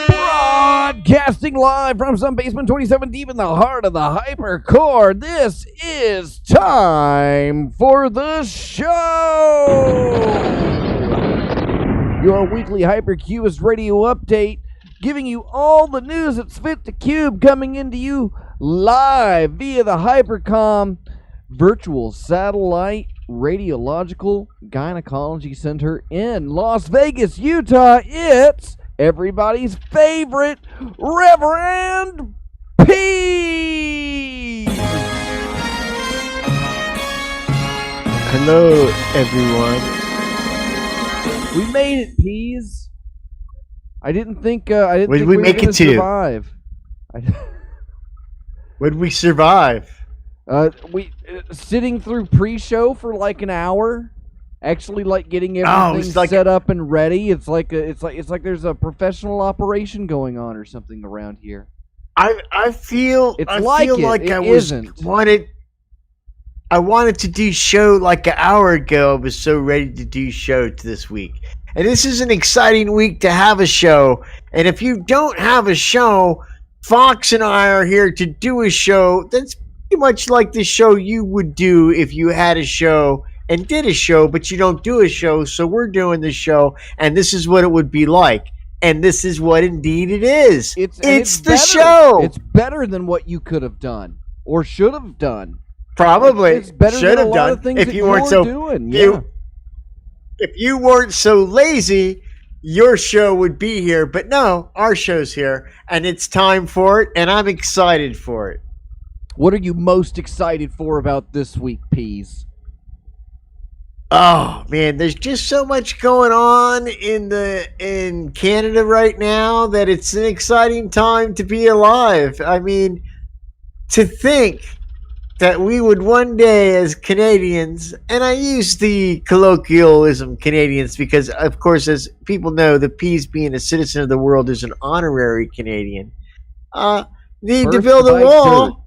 Broadcasting live from some basement 27 deep in the heart of the hypercore. This is time for the show. Your weekly Hypercube radio update, giving you all the news that's fit to cube, coming into you live via the Hypercom virtual satellite radiological gynecology center in Las Vegas, Utah. It's everybody's favorite Reverend P. Hello, everyone. We made it, Peas. I didn't think we we were make gonna it to? survive. Would we survive? We sitting through pre-show for like an hour, actually like getting everything set up and ready. It's like there's a professional operation going on or something around here. I feel like I wanted to do show like an hour ago. I was so ready to do show this week. And this is an exciting week to have a show. And if you don't have a show, Fox and I are here to do a show that's pretty much like the show you would do if you had a show and did a show, but you don't do a show. So we're doing the show, and this is what it would be like. And this is what indeed it is. It's the better. Show. It's better than what you could have done or should have done. Probably it's better should than have a lot done of things if that you weren't so doing. If you weren't so lazy, your show would be here. But no, our show's here, and it's time for it, and I'm excited for it. What are you most excited for about this week, Peas? Oh man, there's just so much going on in Canada right now that it's an exciting time to be alive. I mean, to think that we would one day as Canadians, and I use the colloquialism Canadians because, of course, as people know, the P's being a citizen of the world is an honorary Canadian. Need to build a wall.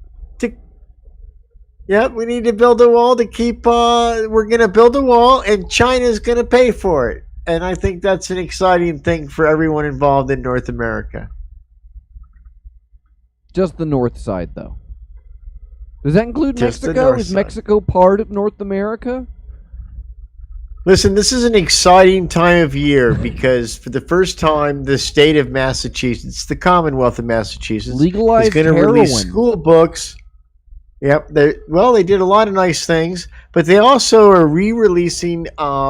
Yep, we need to build a wall to keep, we're going to build a wall and China's going to pay for it. And I think that's an exciting thing for everyone involved in North America. Just the north side, though. Does that include Just Mexico? Is Mexico part of North America? Listen, this is an exciting time of year because for the first time, the state of Massachusetts, the Commonwealth of Massachusetts, legalized is going to release school books. Yep. They did a lot of nice things, but they also are re-releasing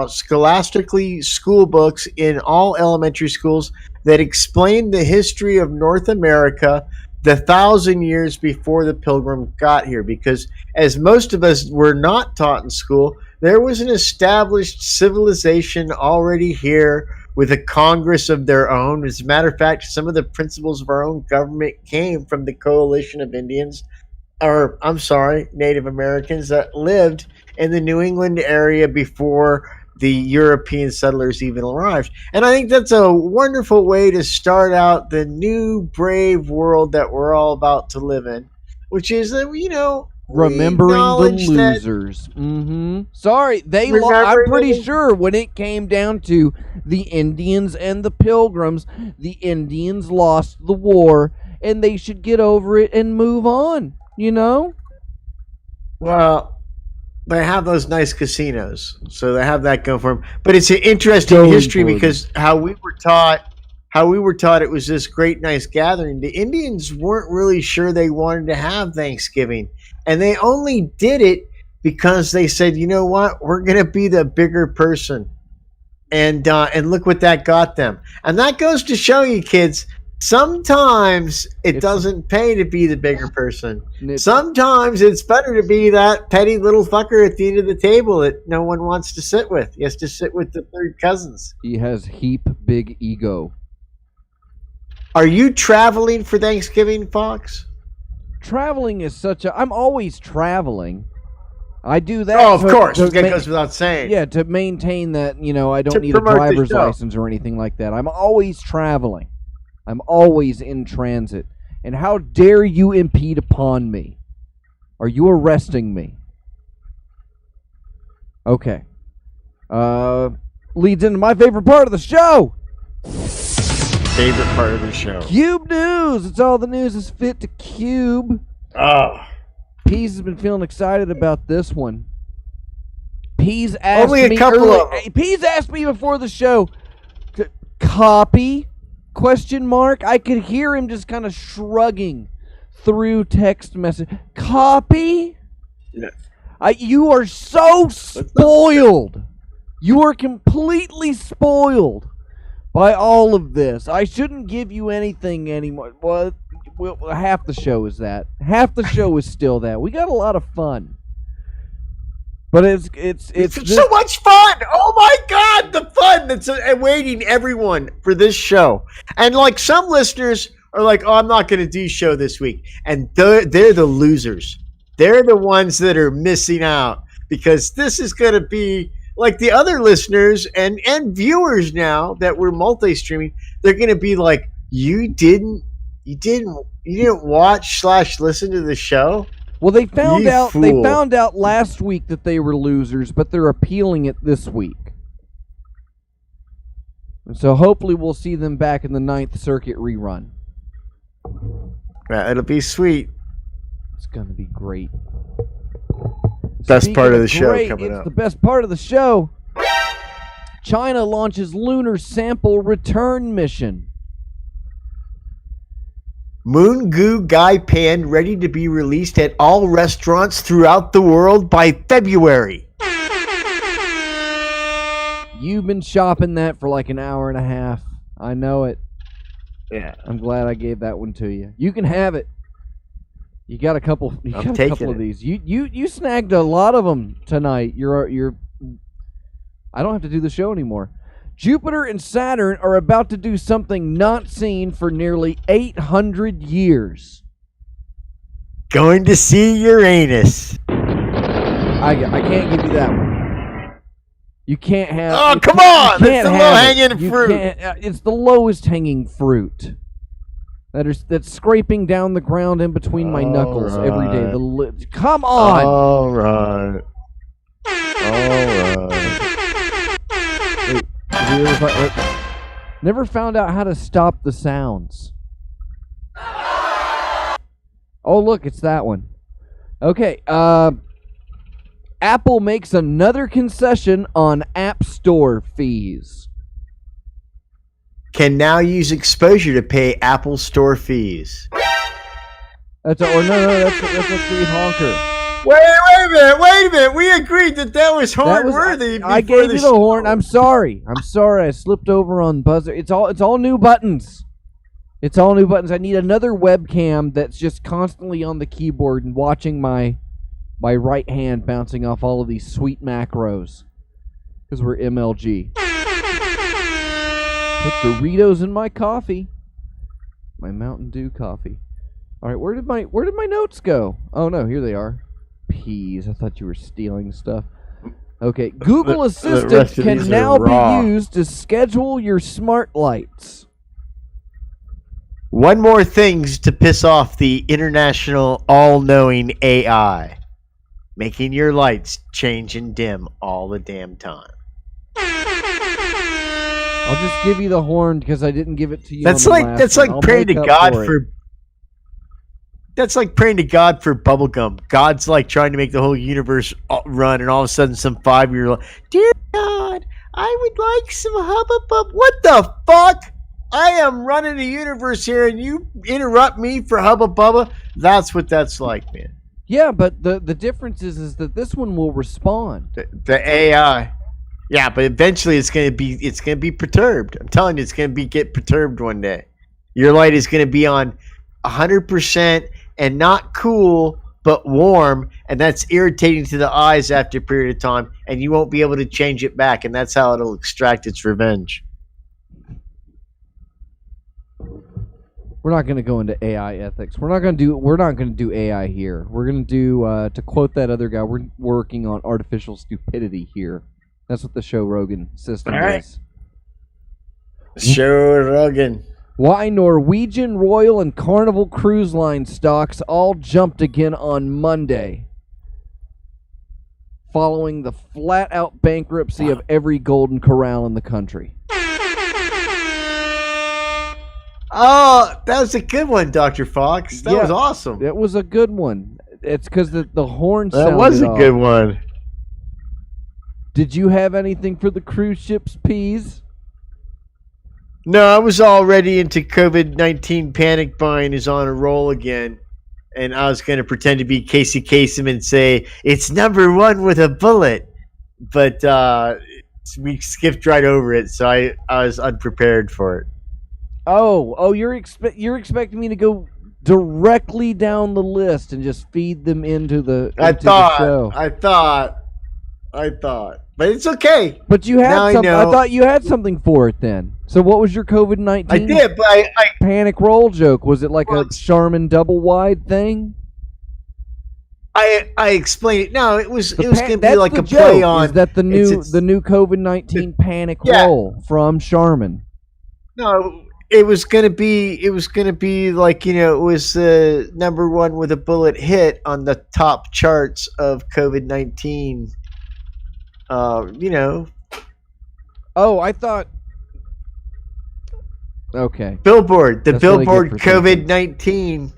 scholastically school books in all elementary schools that explain the history of North America the 1,000 years before the Pilgrim got here. Because as most of us were not taught in school, there was an established civilization already here with a Congress of their own. As a matter of fact, some of the principles of our own government came from the coalition of Indians, or I'm sorry, Native Americans that lived in the New England area before the European settlers even arrived. And I think that's a wonderful way to start out the new brave world that we're all about to live in, which is that, remembering the losers. Sorry, I'm pretty sure when it came down to the Indians and the Pilgrims, the Indians lost the war, and they should get over it and move on. Well, they have those nice casinos, so they have that going for them. But it's an interesting history because how we were taught it was this great, nice gathering. The Indians weren't really sure they wanted to have Thanksgiving, and they only did it because they said, you know what, we're going to be the bigger person, and look what that got them. And that goes to show you, kids. Sometimes it doesn't pay to be the bigger person. Sometimes it's better to be that petty little fucker at the end of the table that no one wants to sit with. He has to sit with the third cousins. He has heap big ego. Are you traveling for Thanksgiving, Fox? Traveling is I'm always traveling. I do that. Oh, of course. That goes without saying. Yeah, to maintain that, I don't need a driver's license or anything like that. I'm always traveling. I'm always in transit. And how dare you impede upon me? Are you arresting me? Okay. Leads into my favorite part of the show. favorite part of the show. Cube news. It's all the news is fit to Cube. Oh. Pease has been feeling excited about this one. Pease asked Only a me couple early, of them. Pease asked me before the show, copy? Question mark. I could hear him just kind of shrugging through text message. Copy? Yeah. You are so spoiled. You are completely spoiled by all of this. I shouldn't give you anything anymore. Well, half the show is that. Half the show is still that. We got a lot of fun. But it's so much fun. Oh my God, the fun that's awaiting everyone for this show. And like some listeners are like, "Oh, I'm not going to do show this week," and they're the losers. They're the ones that are missing out because this is going to be like the other listeners and viewers now that we're multi-streaming. They're going to be like, you didn't watch / listen to the show. Well, they found You out. fool. They found out last week that they were losers, but they're appealing it this week. And so hopefully we'll see them back in the 9th Circuit rerun. Yeah, it'll be sweet. It's gonna be great. Best part of the show great, coming it's up. the best part of the show. China launches lunar sample return mission. Moon Goo Gai Pan ready to be released at all restaurants throughout the world by February. You've been shopping that for like an hour and a half. I know it. Yeah. I'm glad I gave that one to you. You can have it. You got a couple. You got a couple of these. You snagged a lot of them tonight. You're. I don't have to do the show anymore. Jupiter and Saturn are about to do something not seen for nearly 800 years. Going to see Uranus. I can't give you that one. You can't have. Oh, come on! It's the low-hanging fruit. It's the lowest hanging fruit. That's scraping down the ground in between my knuckles every day. Come on! All right. Wait, never found out how to stop the sounds. Oh, look, it's that one. Okay, Apple makes another concession on App Store fees. Can now use exposure to pay Apple Store fees. That's a free honker. Wait a minute. We agreed that was horn worthy. I gave you the horn. I'm sorry. I slipped over on buzzer. It's all new buttons. It's all new buttons. I need another webcam that's just constantly on the keyboard and watching my right hand bouncing off all of these sweet macros. Because we're MLG. Put Doritos in my coffee. My Mountain Dew coffee. All right, where did my notes go? Oh no, here they are. Peas. I thought you were stealing stuff. Okay, Google Assistant can now be used to schedule your smart lights. One more things to piss off the international all-knowing AI. Making your lights change and dim all the damn time. I'll just give you the horn because I didn't give it to you. That's like praying to God for. That's like praying to God for bubblegum. God's like trying to make the whole universe run, and all of a sudden some 5-year-old, dear God, I would like some Hubba Bubba. What the fuck? I am running the universe here, and you interrupt me for Hubba Bubba? That's what that's like, man. Yeah, but the difference is that this one will respond. The AI. Yeah, but eventually it's gonna be perturbed. I'm telling you, it's gonna get perturbed one day. Your light is gonna be on 100% and not cool but warm, and that's irritating to the eyes after a period of time, and you won't be able to change it back, and that's how it'll extract its revenge. We're not going to go into AI ethics. We're not going to do AI here. We're going to do to quote that other guy, we're working on artificial stupidity here. That's what the Show Rogan system is. Show Rogan. Why Norwegian, Royal, and Carnival Cruise Line stocks all jumped again on Monday, following the flat-out bankruptcy of every Golden Corral in the country. Oh, that was a good one, Dr. Fox. That was awesome. It was a good one. It's because the horn sounded That was a off. good one. Did you have anything for the cruise ship's peas? No, I was already into COVID-19 panic buying is on a roll again. And I was going to pretend to be Casey Kasem and say, it's number one with a bullet. But we skipped right over it, so I was unprepared for it. Oh, you're expecting me to go directly down the list and just feed them into the show. I thought. But it's okay. But you had something. I thought you had something for it then. So what was your COVID-19? I did, but I panic roll joke. Was it like a Charmin double wide thing? I explained it. No, it was going to be like a play on. Is that the new COVID-19 panic roll from Charmin? No, it was going to be like, it was number one with a bullet hit on the top charts of COVID-19. Oh, I thought. Okay. Billboard COVID-19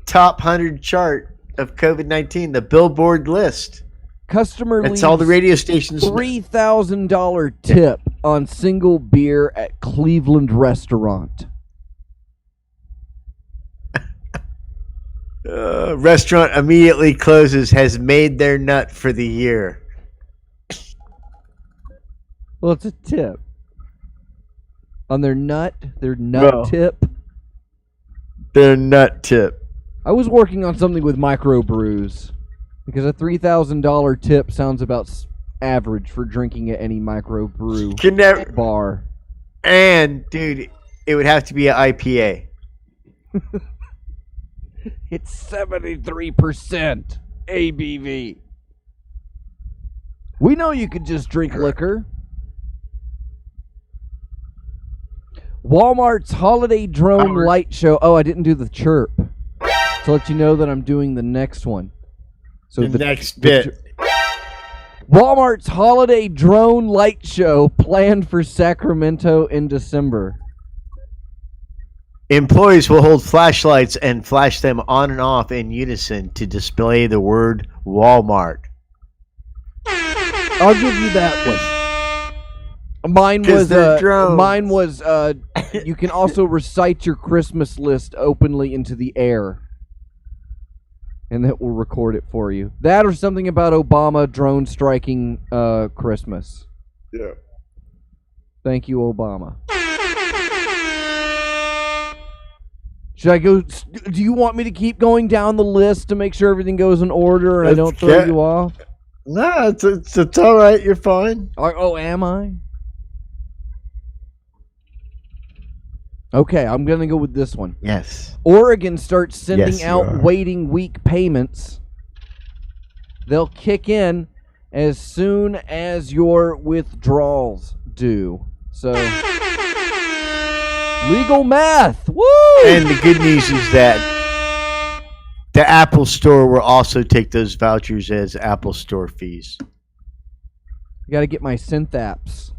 top 100 chart of COVID-19, the Billboard list. Customer That's all the radio stations. $3,000 tip on single beer at Cleveland restaurant. Restaurant immediately closes, has made their nut for the year. Well, it's a tip. On their nut tip. Their nut tip. I was working on something with microbrews because a $3,000 tip sounds about average for drinking at any microbrew bar. And, dude, it would have to be an IPA. It's 73% ABV. We know you could just drink liquor. Walmart's holiday drone light show. Oh, I didn't do the chirp. To let you know that I'm doing the next one. So the next bit. Walmart's holiday drone light show planned for Sacramento in December. Employees will hold flashlights and flash them on and off in unison to display the word Walmart. I'll give you that one. Mine was you can also recite your Christmas list openly into the air. And that will record it for you. That or something about Obama drone striking Christmas. Yeah. Thank you, Obama. Should I go? Do you want me to keep going down the list to make sure everything goes in order and I don't throw you off? No, it's all right. You're fine. Oh, am I? Okay, I'm going to go with this one. Yes. Oregon starts sending out waiting week payments. They'll kick in as soon as your withdrawals do. So, legal math. Woo! And the good news is that the Apple Store will also take those vouchers as Apple Store fees. I got to get my synth apps.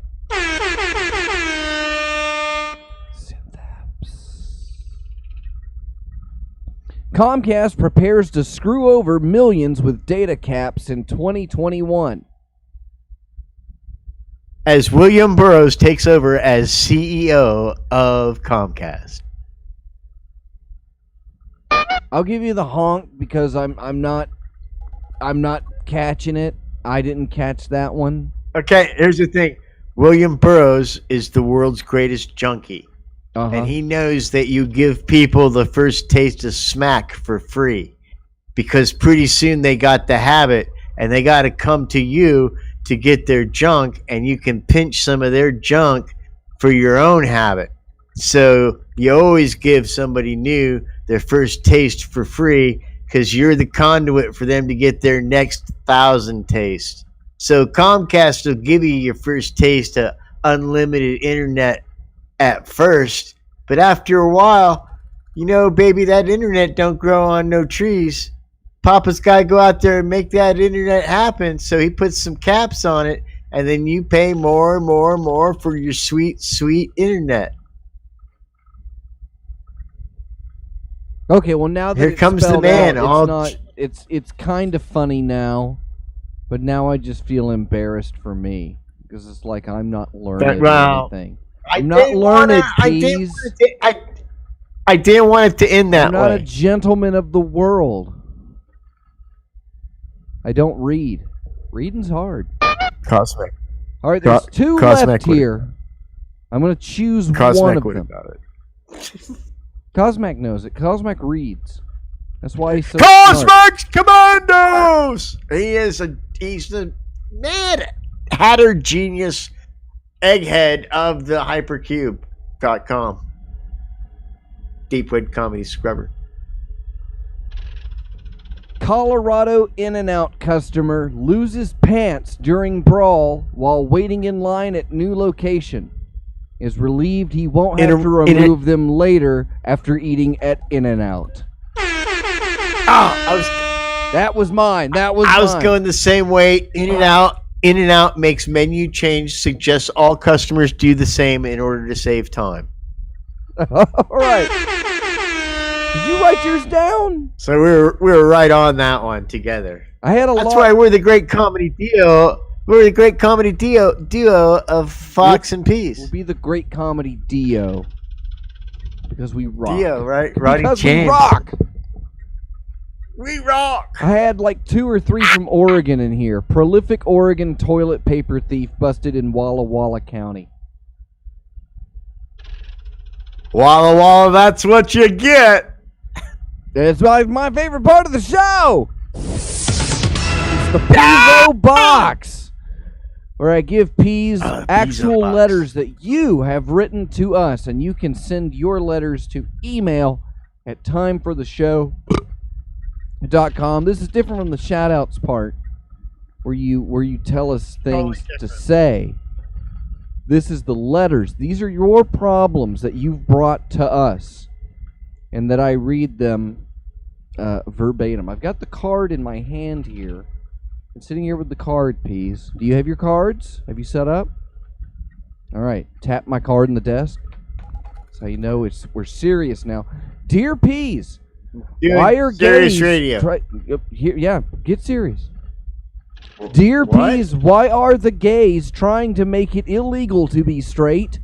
Comcast prepares to screw over millions with data caps in 2021. As William Burroughs takes over as CEO of Comcast. I'll give you the honk because I'm not catching it. I didn't catch that one. Okay, here's the thing. William Burroughs is the world's greatest junkie. And he knows that you give people the first taste of smack for free because pretty soon they got the habit and they got to come to you to get their junk, and you can pinch some of their junk for your own habit. So you always give somebody new their first taste for free because you're the conduit for them to get their next 1,000 tastes. So Comcast will give you your first taste of unlimited internet at first, but after a while, baby, that internet don't grow on no trees. Papa's got to go out there and make that internet happen, so he puts some caps on it, and then you pay more and more and more for your sweet, sweet internet. Okay, well now that Here it's comes the spelled man, out, all- it's kind of funny now, but now I just feel embarrassed for me because it's like I'm not learning anything. I'm not learned, Peas. I didn't want it to end that I'm not way. a gentleman of the world. I don't read. Reading's hard. Cosmic. All right, there's two left here. I'm going to choose one of them. Got it. Cosmac knows it. Cosmac reads. That's why he's so Cosmic Commandos! He's the mad hatter genius egghead of the Hypercube.com. Deepwood Comedy Scrubber. Colorado In-N-Out customer loses pants during brawl while waiting in line at new location. Is relieved he won't have to remove them later after eating at In-N-Out. That was mine. I was going the same way. In-N-Out makes menu change, suggests all customers do the same in order to save time. All right. Did you write yours down? So we were right on that one together. I had a lot. That's why we're the great comedy duo. We're the great comedy duo of Fox and Peas. We'll be the great comedy duo because we rock. Dio, right? Roddy Because James. we rock. We rock. I had like 2 or 3 from Oregon in here. Prolific Oregon toilet paper thief busted in Walla Walla County. Walla Walla, that's what you get. It's my favorite part of the show. It's the Peaso Box, where I give Peas actual letters that you have written to us, and you can send your letters to email at timefortheshow.com. This is different from the shout-outs part, where you tell us things to say. This is the letters. These are your problems that you've brought to us, and that I read them verbatim. I've got the card in my hand here. I'm sitting here with the card, Peas. Do you have your cards? Have you set up? All right. Tap my card in the desk. That's how you know we're serious now. Dear Peas, why are serious gays... radio. Get serious. Dear Peas, why are the gays trying to make it illegal to be straight?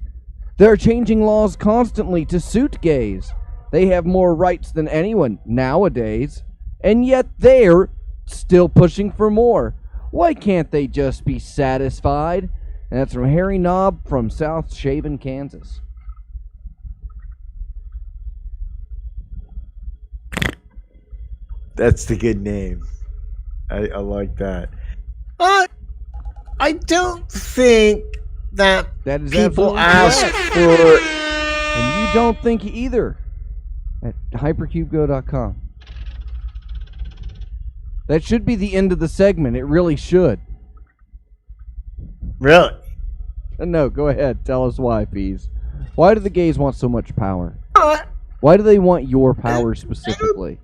They're changing laws constantly to suit gays. They have more rights than anyone nowadays, and yet they're still pushing for more. Why can't they just be satisfied? And that's from Harry Knob from South Shaven, Kansas. That's the good name. I like that. I don't think that is people absolutely ask correct. for... And you don't think either. At hypercubego.com. That should be the end of the segment. It really should. Really? No, go ahead. Tell us why, Peas. Why do the gays want so much power? Why do they want your power specifically?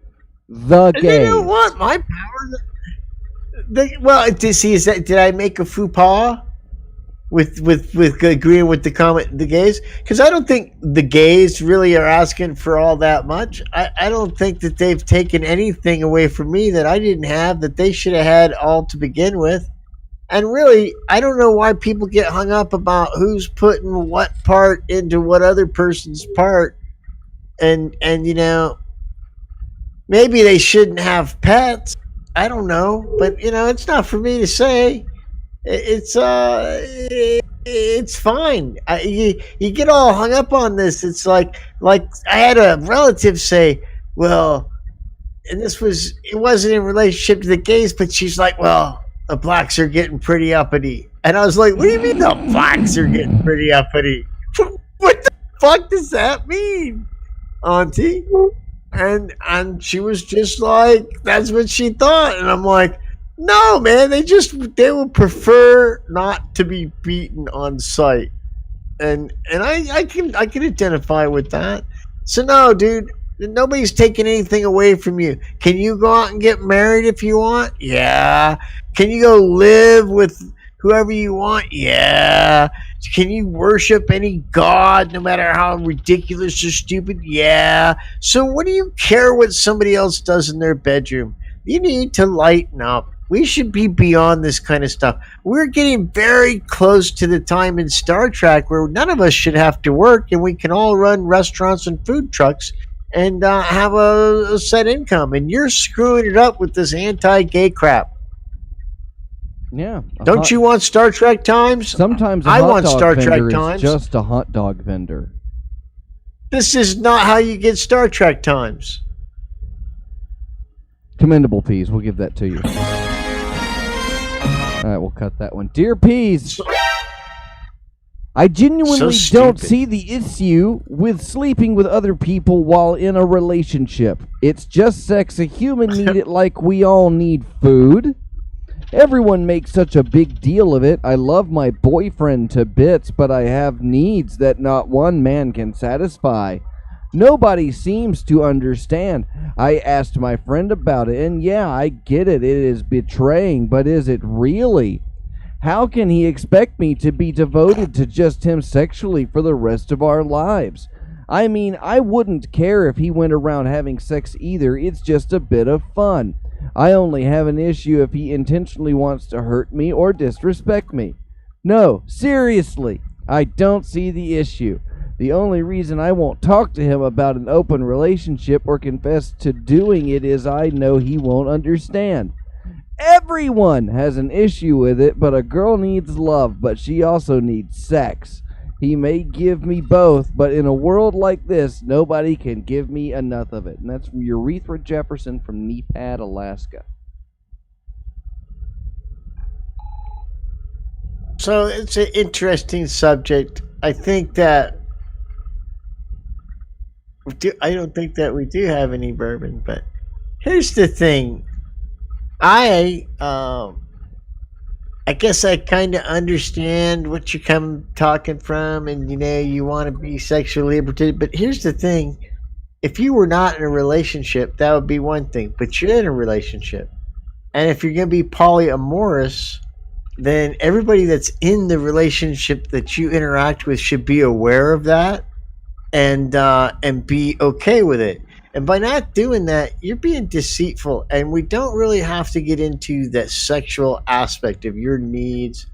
The gays. They don't want my power. Did I make a faux pas with agreeing with the gays? Because I don't think the gays really are asking for all that much. I don't think that they've taken anything away from me that I didn't have, that they should have had all to begin with. And really, I don't know why people get hung up about who's putting what part into what other person's part. And you know, maybe they shouldn't have pets. I don't know, but you know, it's not for me to say. It's fine. You get all hung up on this. It's like I had a relative say, well, and it wasn't in relationship to the gays, but she's like, well, the blacks are getting pretty uppity. And I was like, what do you mean the blacks are getting pretty uppity? What the fuck does that mean, Auntie? And she was just like, that's what she thought. And I'm like, no, man, they would prefer not to be beaten on sight. And I can identify with that. So no, dude, nobody's taking anything away from you. Can you go out and get married if you want? Yeah. Can you go live with whoever you want? Yeah. Can you worship any god, no matter how ridiculous or stupid? Yeah. So what do you care what somebody else does in their bedroom? You need to lighten up. We should be beyond this kind of stuff. We're getting very close to the time in Star Trek where none of us should have to work and we can all run restaurants and food trucks and have a set income. And you're screwing it up with this anti-gay crap. Yeah. Don't you want Star Trek times? Sometimes I want Star Trek times. Just a hot dog vendor. This is not how you get Star Trek times. Commendable, Peas. We'll give that to you. All right, we'll cut that one. Dear Peas, I genuinely don't see the issue with sleeping with other people while in a relationship. It's just sex. A human need it like we all need food. Everyone makes such a big deal of it. I love my boyfriend to bits, but I have needs that not one man can satisfy. Nobody seems to understand. I asked my friend about it, and yeah, I get it. It is betraying, but is it really? How can he expect me to be devoted to just him sexually for the rest of our lives? I mean, I wouldn't care if he went around having sex either. It's just a bit of fun. I only have an issue if he intentionally wants to hurt me or disrespect me. No, seriously, I don't see the issue. The only reason I won't talk to him about an open relationship or confess to doing it is I know he won't understand. Everyone has an issue with it, but a girl needs love, but she also needs sex. He may give me both, but in a world like this, nobody can give me enough of it. And that's from Urethra Jefferson from Nepad, Alaska. So it's an interesting subject. I think that I don't think that we do have any bourbon, but here's the thing. I guess I kind of understand what you're talking from, and you want to be sexually liberated. But here's the thing: if you were not in a relationship, that would be one thing. But you're in a relationship, and if you're going to be polyamorous, then everybody that's in the relationship that you interact with should be aware of that, and be okay with it. And by not doing that, you're being deceitful. And we don't really have to get into that sexual aspect of your needs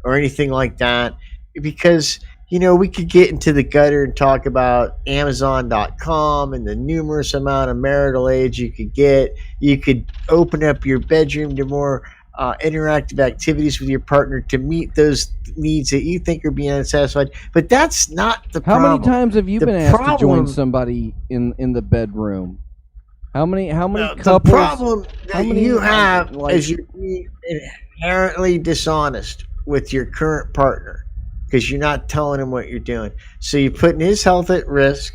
or anything like that, because, we could get into the gutter and talk about Amazon.com and the numerous amount of marital aids you could get. You could open up your bedroom to more interactive activities with your partner to meet those needs that you think are being unsatisfied. But that's not the problem. How many times have you been asked to join somebody in the bedroom? How many couples? The problem that you have is you're being inherently dishonest with your current partner because you're not telling him what you're doing. So you're putting his health at risk,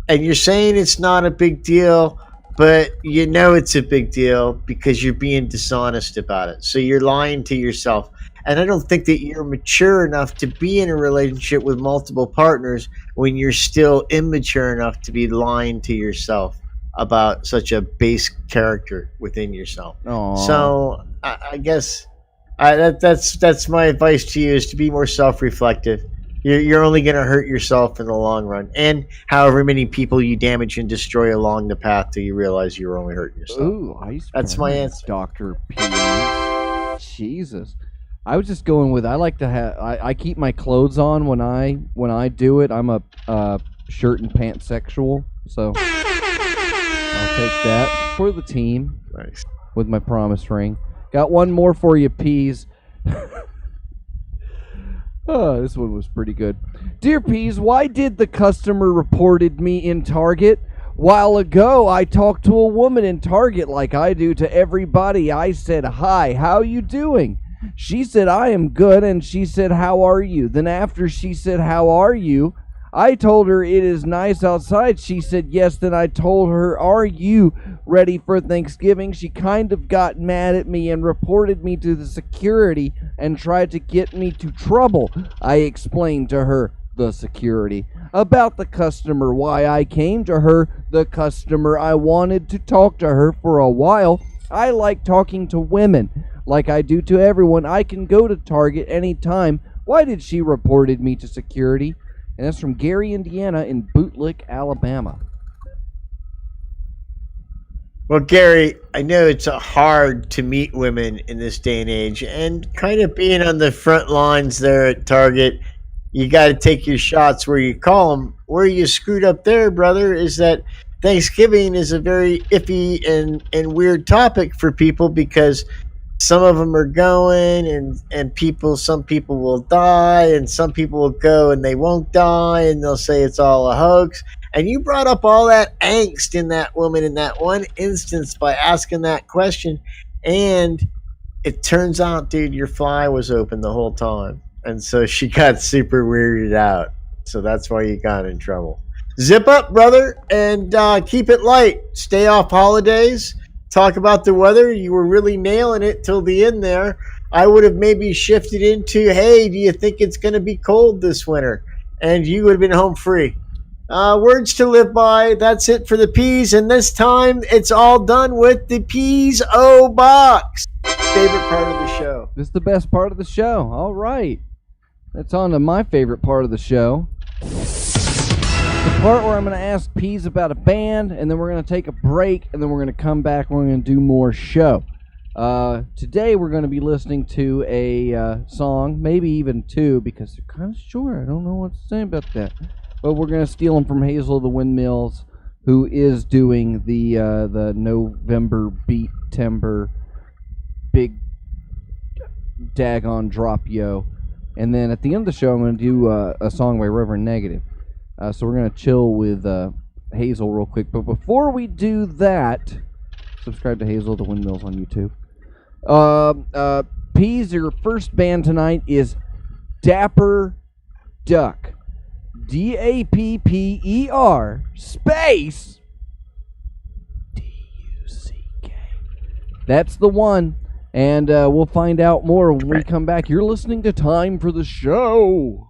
and you're saying it's not a big deal, but it's a big deal because you're being dishonest about it. So you're lying to yourself. And I don't think that you're mature enough to be in a relationship with multiple partners when you're still immature enough to be lying to yourself about such a base character within yourself. Aww. So I guess that's my advice to you, is to be more self-reflective. You're only going to hurt yourself in the long run, and however many people you damage and destroy along the path till you realize you're only hurting yourself. Ooh, that's my answer, Dr. P. Jesus, I was just going with, I like to have, I keep my clothes on when I do it. I'm a shirt and pants sexual, so I'll take that for the team. Nice. With my promise ring. Got one more for you, Peas. Oh, this one was pretty good. Dear Peas, why did the customer reported me in Target? While ago, I talked to a woman in Target like I do to everybody. I said, "Hi, how you doing?" She said, "I am good," and she said, "How are you?" Then after she said, "How are you?" I told her, "It is nice outside." She said, "Yes." Then I told her, "Are you ready for Thanksgiving?" She kind of got mad at me and reported me to the security and tried to get me to trouble. I explained to her, the security, about the customer, why I came to her, the customer. I wanted to talk to her for a while. I like talking to women, like I do to everyone. I can go to Target anytime. Why did she reported me to security? And that's from Gary, Indiana in Bootlick, Alabama. Well, Gary, I know it's hard to meet women in this day and age, and kind of being on the front lines there at Target, you got to take your shots where you call them. Where you screwed up there, brother, is that Thanksgiving is a very iffy and weird topic for people because some of them are going and some people will die and some people will go and they won't die and they'll say it's all a hoax. And you brought up all that angst in that woman in that one instance by asking that question. And it turns out, dude, your fly was open the whole time. And so she got super weirded out. So that's why you got in trouble. Zip up, brother, and keep it light. Stay off holidays. Talk about the weather. You were really nailing it till the end there. I would have maybe shifted into, hey, do you think it's going to be cold this winter? And you would have been home free. Words to live by. That's it for the P's. And this time, it's all done with the P's O box. Favorite part of the show. This is the best part of the show. All right. That's on to my favorite part of the show. The part where I'm going to ask P's about a band, and then we're going to take a break, and then we're going to come back and we're going to do more show. Today we're going to be listening to a song, maybe even two, because they're kind of short. I don't know what to say about that. But we're going to steal them from Hazel of the Windmills, who is doing the November Beat Timber big daggone drop yo. And then at the end of the show, I'm going to do a song by Reverend Negative. So we're going to chill with Hazel real quick. But before we do that, subscribe to Hazel of the Windmills on YouTube. P's, your first band tonight is Dapper Duck. Dapper space Duck. That's the one. And we'll find out more when we come back. You're listening to Time for the Show.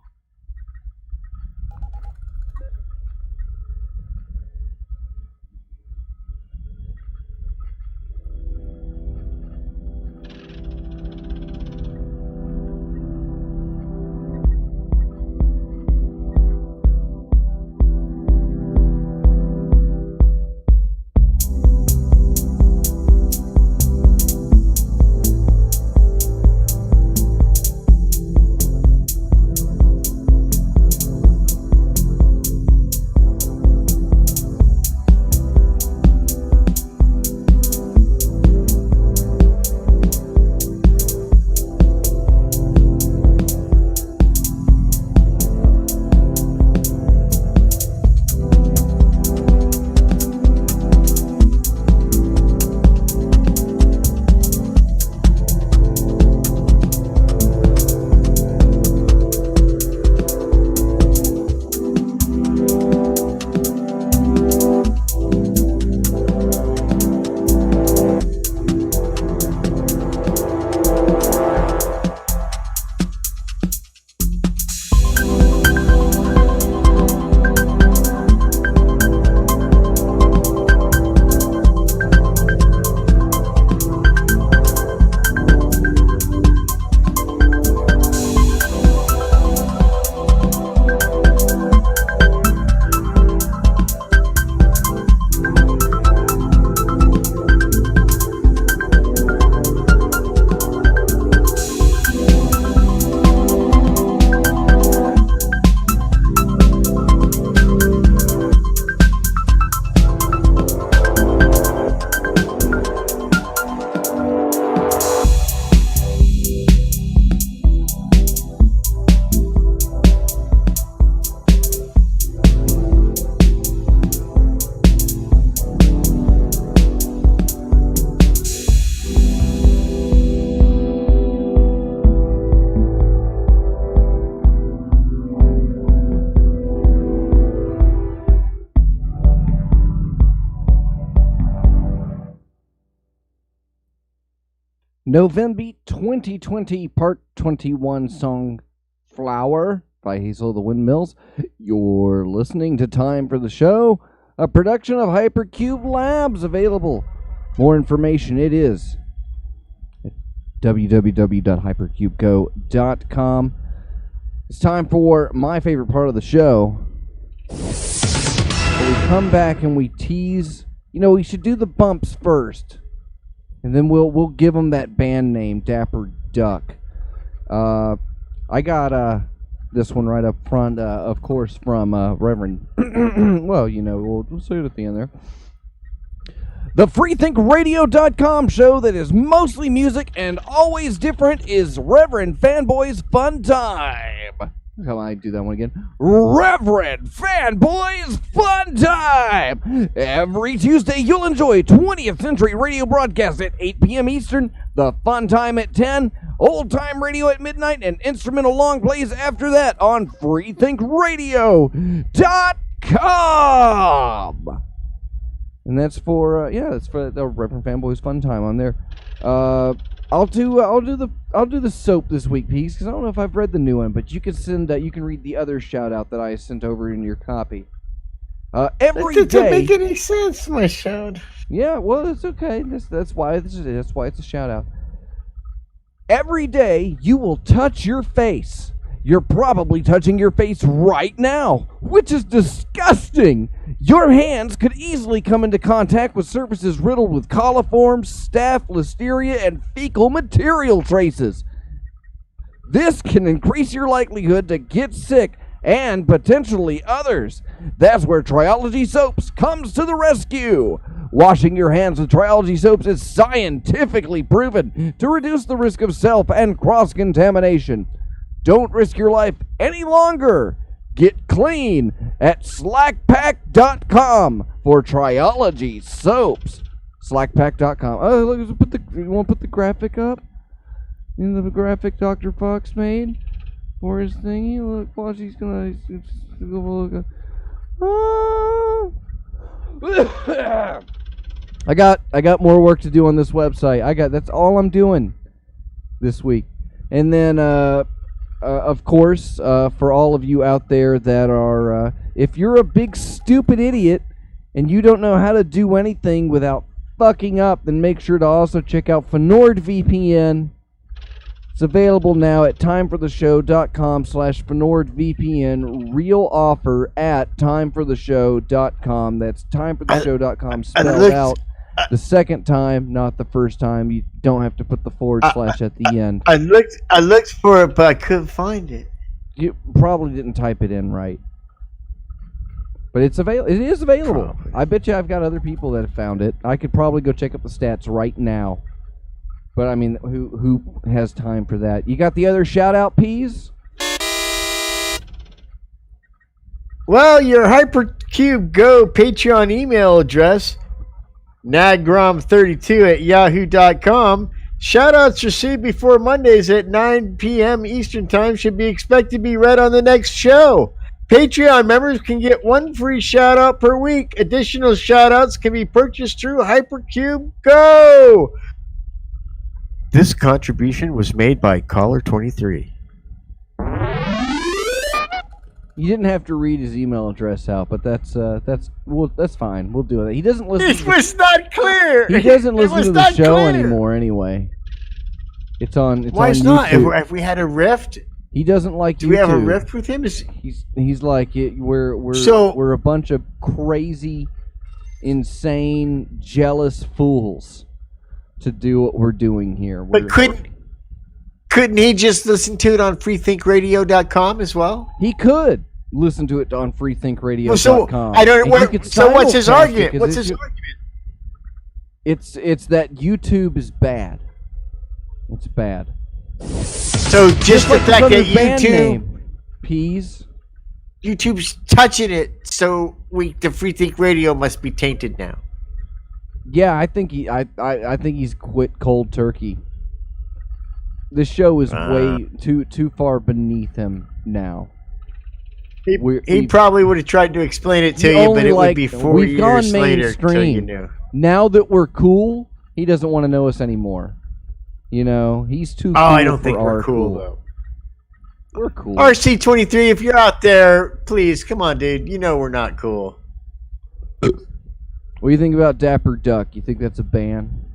November 2020 Part 21 song Flower by Hazel of the Windmills. You're listening to Time for the Show, a production of Hypercube Labs, available. More information, it is at www.hypercubego.com. It's time for my favorite part of the show. We come back and we tease. You know, we should do the bumps first, and then we'll give them that band name, Dapper Duck. I got this one right up front, of course, from Reverend. Well, you know, we'll say it at the end there. The freethinkradio.com show that is mostly music and always different is Reverend Fanboy's Fun Time. How I do that one again? Reverend Fanboy's Fun Time! Every Tuesday, you'll enjoy 20th Century Radio broadcasts at 8 p.m. Eastern, the Fun Time at 10, Old Time Radio at midnight, and instrumental long plays after that on freethinkradio.com! And that's for, that's for the Reverend Fanboy's Fun Time on there. I'll do the soap this week, Peace, because I don't know if I've read the new one, but you can you can read the other shout out that I sent over in your copy. Every day. That doesn't make any sense, my shout. Yeah, well, it's okay. That's why it's a shout out. Every day you will touch your face. You're probably touching your face right now, which is disgusting. Your hands could easily come into contact with surfaces riddled with coliforms, staph, listeria, and fecal material traces. This can increase your likelihood to get sick and potentially others. That's where Triology Soaps comes to the rescue. Washing your hands with Triology Soaps is scientifically proven to reduce the risk of self and cross-contamination. Don't risk your life any longer. Get clean at slackpack.com for Triology Soaps. Slackpack.com. Oh, look, you want to put the graphic up? You know the graphic Dr. Fox made for his thingy? Look, watch, he's gonna look. I got more work to do on this website. That's all I'm doing this week. And then of course, for all of you out there that are, if you're a big stupid idiot and you don't know how to do anything without fucking up, then make sure to also check out FnordVPN. It's available now at timefortheshow.com/FnordVPN. Real offer at timefortheshow.com. That's timefortheshow.com spelled out. The second time, not the first time. You don't have to put the / at the end. I looked for it, but I couldn't find it. You probably didn't type it in right. But it is available. Probably. I bet you I've got other people that have found it. I could probably go check up the stats right now. But I mean, who has time for that? You got the other shout out, Peas? Well, your Hypercube Go Patreon email address, nagrom32@yahoo.com. Shoutouts received before Mondays at 9 p.m. Eastern Time should be expected to be read on the next show. Patreon members can get one free shoutout per week. Additional shoutouts can be purchased through Hypercube Go. This contribution was made by Caller 23. You didn't have to read his email address out, but that's fine. We'll do it. He doesn't listen. It was not clear. He doesn't listen to the show anymore. Anyway, it's on. Why it's not? Have we had a rift? He doesn't like. Do we have a rift with him? He's like we're a bunch of crazy, insane, jealous fools to do what we're doing here. But couldn't he just listen to it on freethinkradio.com as well? He could listen to it on freethinkradio.com. So I don't. What's his argument? What's his argument? It's that YouTube is bad. It's bad. So just the fact that YouTube's touching it, so the Freethink Radio must be tainted now. Yeah, I think he's quit cold turkey. This show is way too far beneath him now. He probably would have tried to explain it to you, but it would be 4 years later till you knew. Now that we're cool, he doesn't want to know us anymore. You know, he's too cool. I don't think we're cool, though. We're cool. RC23, if you're out there, please, come on, dude. You know we're not cool. What do you think about Dapper Duck? You think that's a band?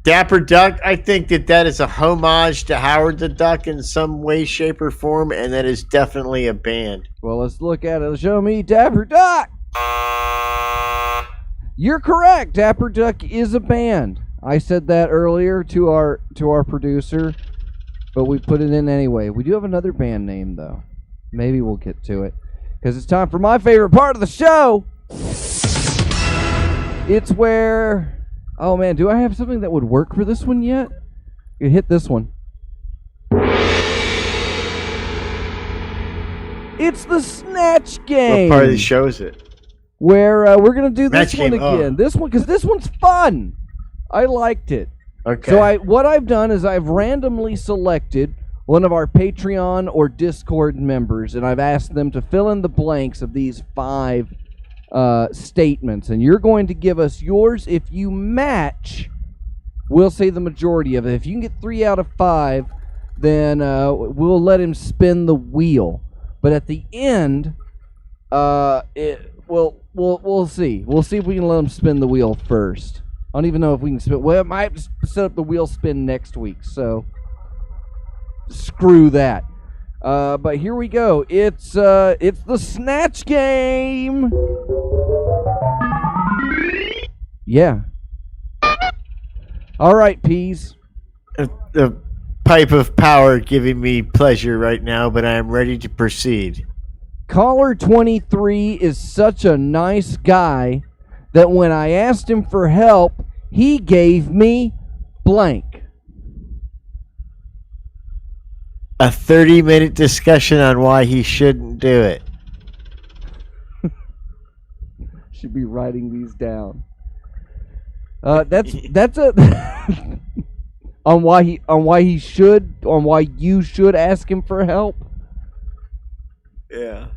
Dapper Duck, I think that is a homage to Howard the Duck in some way, shape, or form, and that is definitely a band. Well, let's look at it. Show me Dapper Duck. You're correct. Dapper Duck is a band. I said that earlier to our producer, but we put it in anyway. We do have another band name, though. Maybe we'll get to it, because it's time for my favorite part of the show. It's where... Oh, man, do I have something that would work for this one yet? You hit this one. It's the Snatch Game. What part of the show is it? Where we're going to do this Snatch one game, again. oh. This one, because this one's fun. I liked it. Okay. So what I've done is I've randomly selected one of our Patreon or Discord members, and I've asked them to fill in the blanks of these 5 statements, and you're going to give us yours. If you match, we'll say the majority of it. If you can get 3 out of 5, then we'll let him spin the wheel. But at the end, we'll see. We'll see if we can let him spin the wheel first. I don't even know if we can spin. Well, I might set up the wheel spin next week, so screw that. But here we go. It's the Snatch Game. Yeah. All right, Peas. The pipe of power giving me pleasure right now, but I am ready to proceed. Caller 23 is such a nice guy that when I asked him for help, he gave me blank. A 30-minute discussion on why he shouldn't do it. Should be writing these down. That's a on why you should ask him for help. Yeah.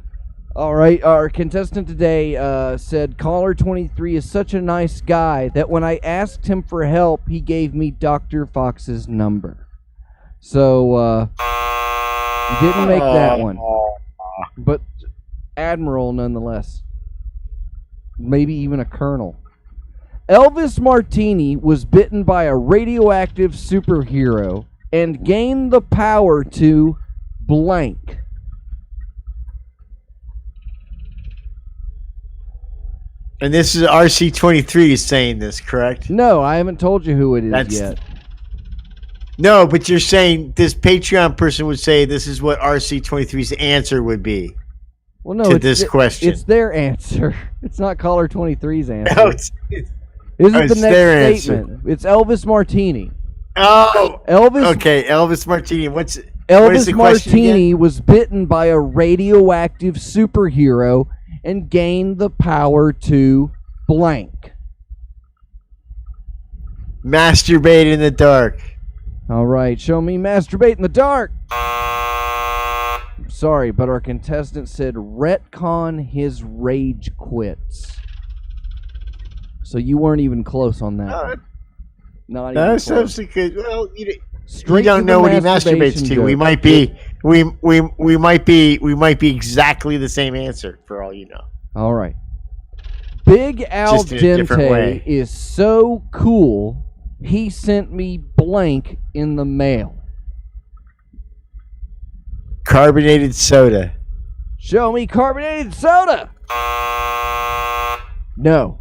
All right, our contestant today said caller 23 is such a nice guy that when I asked him for help, he gave me Dr. Fox's number. So you didn't make that one, but Admiral nonetheless. Maybe even a colonel. Elvis Martini was bitten by a radioactive superhero and gained the power to blank. And this is RC23 saying this, correct? No, I haven't told you who it is yet. No, but you're saying this Patreon person would say this is what RC23's answer would be. Well, no, to this question. It's their answer. It's not caller 23's answer. No, This is the next statement. Answer. It's Elvis Martini. Oh, Elvis. Okay, Elvis Martini. What is Elvis the question Martini again? was bitten by a radioactive superhero and gained the power to blank. Masturbate in the dark. All right, show me masturbate in the dark. Sorry, but our contestant said retcon his rage quits. So you weren't even close on that. One. Not even That's close. good. Well, you Straight don't to know the what he masturbates to. joke. We might be exactly the same answer for all you know. All right. Big Al Just in a different way. Dente is so cool. He sent me blank in the mail. Carbonated soda. Show me carbonated soda. No.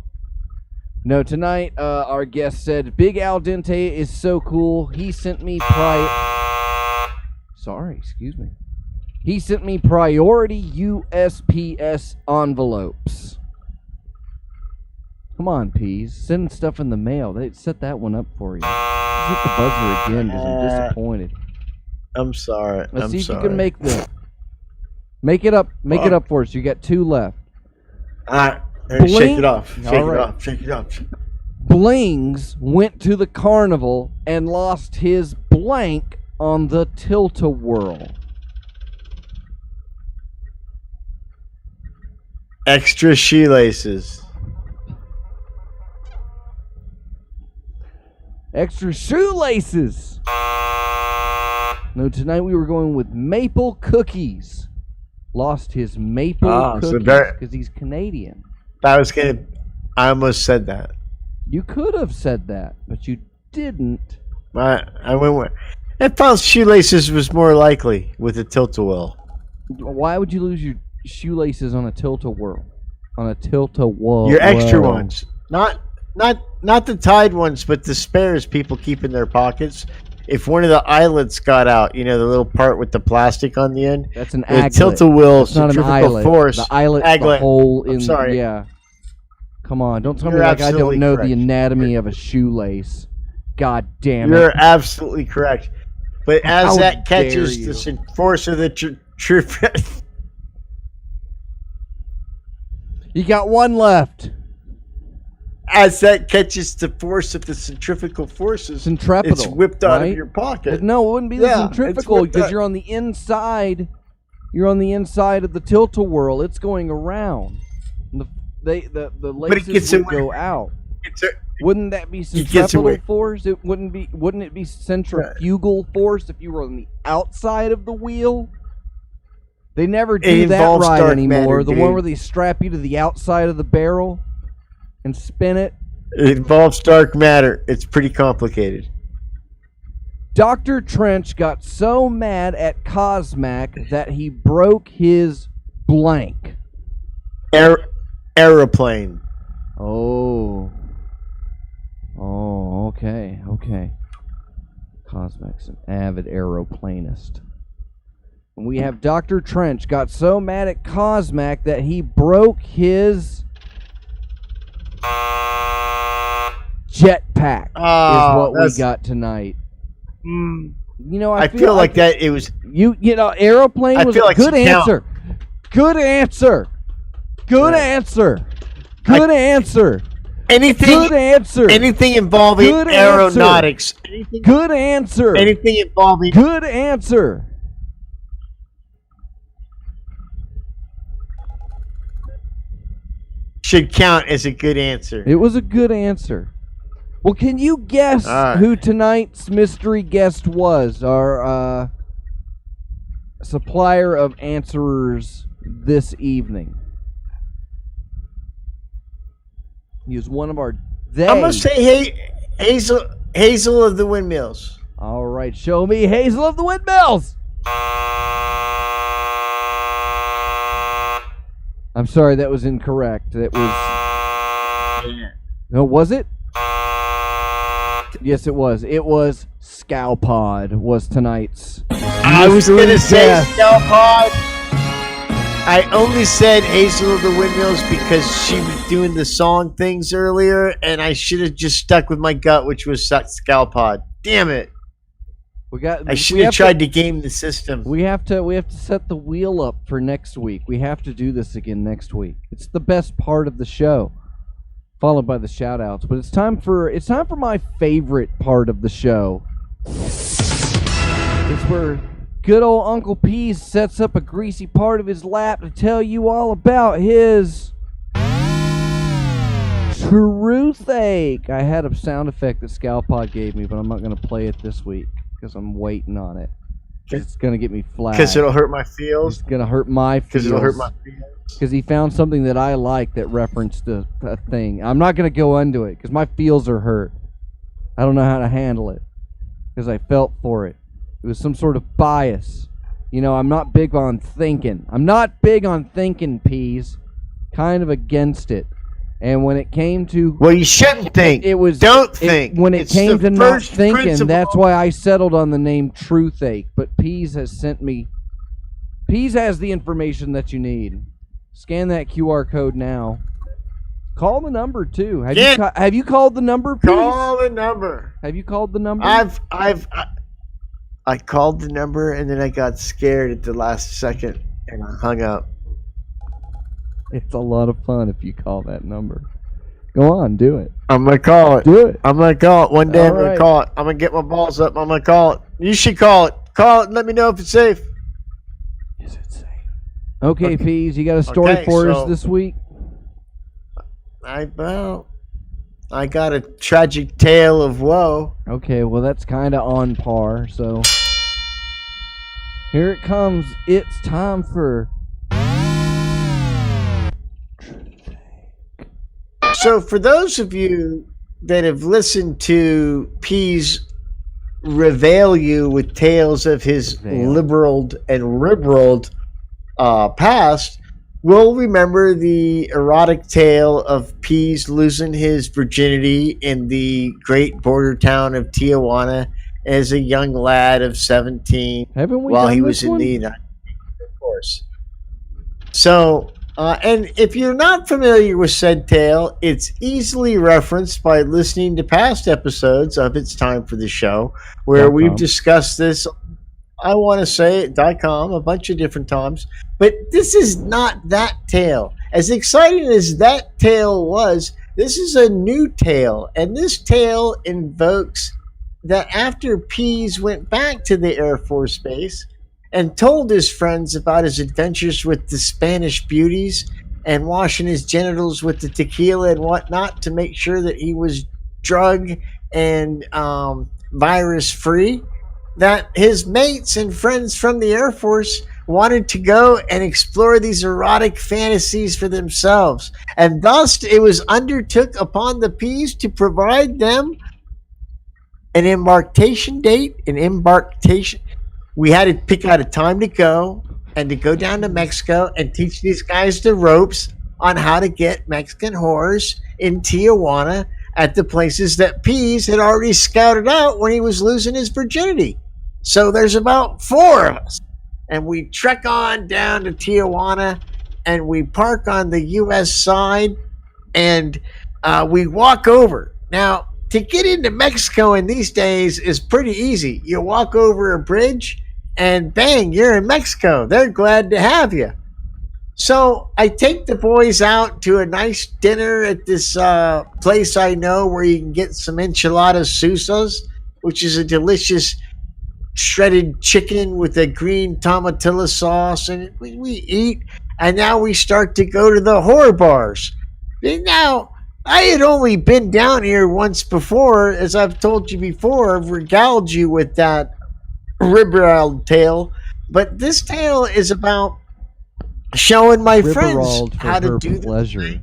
No, tonight our guest said Big Al Dente is so cool. He sent me He sent me priority USPS envelopes. Come on, Peas. Send stuff in the mail. They set that one up for you. Just hit the buzzer again because I'm disappointed. I'm sorry. Let's see if you can make it up for us. You got 2 left. Shake it off. Shake it off. Blings went to the carnival and lost his blank on the tilt-a-whirl. Extra shoelaces. Extra shoelaces. No, tonight we were going with maple cookies. Lost his maple cookies because he's Canadian. I almost said that. You could have said that, but you didn't. I went with. I felt shoelaces was more likely with a tilt-a-whirl. Why would you lose your shoelaces on a tilt-a-whirl? On a tilt-a-whirl. Your extra ones, not the tied ones, but the spares people keep in their pockets. If one of the eyelets got out, the little part with the plastic on the end. That's an aglet. aglet. Tilt-a-whirl, it's not an centrifugal eyelet. force. The eyelet's aglet. the hole in. I'm sorry. Yeah. Come on, don't tell me You're like I don't know correct. the anatomy of a shoelace. God damn it! You're absolutely correct. But as How that dare catches you. the force of the You got one left. as that catches the force of the centrifugal forces, Centripetal. it's whipped out right? of your pocket. No, it wouldn't be the Yeah, centrifugal it's because you're on the inside. You're on the inside of the tilt-a-whirl. It's going around. The laces would go out. Wouldn't that be centripetal force? Wouldn't it be centrifugal force if you were on the outside of the wheel? They never do that right anymore. The one where they strap you to the outside of the barrel and spin it. It involves dark matter. It's pretty complicated. Dr. Trench got so mad at Cosmac that he broke his blank. Aeroplane. Oh, okay. Cosmac's an avid aeroplanist. And we have Dr. Trench got so mad at Cosmac that he broke his jetpack. Is what we got tonight. I feel like that. It was aeroplane was a good answer. Good answer. Good answer. Good answer. Anything. Good answer. Anything involving Good aeronautics. Good answer. Anything involving. Good answer. Should count as a good answer. It was a good answer. Well, can you guess who tonight's mystery guest was? Our supplier of answerers this evening. He was one of our. I'm gonna say, Hazel of the Windmills. All right, show me Hazel of the Windmills. I'm sorry, that was incorrect. That was. No, was it? Yes, it was. It was Scalpod was tonight's. I was going to say Scalpod. I only said Hazel of the Windmills because she was doing the song things earlier, and I should have just stuck with my gut, which was Scalpod. Damn it. I should have tried to game the system. We have to set the wheel up for next week. We have to do this again next week. It's the best part of the show, followed by the shout outs. But it's time for my favorite part of the show. It's where good old Uncle Pease sets up a greasy part of his lap to tell you all about his Truthache. I had a sound effect that Scalpod gave me, but I'm not going to play it this week because I'm waiting on it. It's going to get me flat. Because it'll hurt my feels? It's going to hurt my feels. Because it'll hurt my feels? Because he found something that I like that referenced a thing. I'm not going to go into it because my feels are hurt. I don't know how to handle it because I felt for it. It was some sort of bias. I'm not big on thinking. Peas. Kind of against it. And when it came to... Well, you shouldn't think. Don't think. When it came to not thinking, that's why I settled on the name Truthache. But Peas has sent me... Peas has the information that you need. Scan that QR code now. Call the number, too. Have you called the number, Peas? Call the number. Have you called the number? I called the number, and then I got scared at the last second, and I hung up. It's a lot of fun if you call that number. Go on, do it. I'm going to call it. Do it. I'm going to call it. One day I'm going to call it. I'm going to get my balls up. I'm going to call it. You should call it. Call it and let me know if it's safe. Is it safe? Okay, Peas, you got a story for us this week? I got a tragic tale of woe. Okay, well, that's kind of on par, so... Here it comes. It's time for... So for those of you that have listened to Pease regale you with tales of his liberal and ribberled past will remember the erotic tale of Pease losing his virginity in the great border town of Tijuana as a young lad of 17 Haven't we while done he this was in one? the United States, of course. So, and if you're not familiar with said tale, it's easily referenced by listening to past episodes of It's Time for the Show, where we've discussed this, I want to say it.com a bunch of different times. But this is not that tale. As exciting as that tale was, this is a new tale. And this tale invokes that after Pease went back to the Air Force Base and told his friends about his adventures with the Spanish beauties and washing his genitals with the tequila and whatnot to make sure that he was drug and virus free, that his mates and friends from the Air Force wanted to go and explore these erotic fantasies for themselves. And thus it was undertook upon the Pease to provide them an embarkation date, we had to pick out a time to go and to go down to Mexico and teach these guys the ropes on how to get Mexican whores in Tijuana at the places that Pease had already scouted out when he was losing his virginity. So there's about 4 of us. And we trek on down to Tijuana and we park on the U.S. side and we walk over. Now, to get into Mexico in these days is pretty easy. You walk over a bridge and bang, you're in Mexico. They're glad to have you. So I take the boys out to a nice dinner at this place I know where you can get some enchiladas susas, which is a delicious shredded chicken with a green tomatilla sauce. And we eat, and now we start to go to the whore bars. And now, I had only been down here once before. As I've told you before, I've regaled you with that ribberled tale, but this tale is about showing my friends how to do pleasure.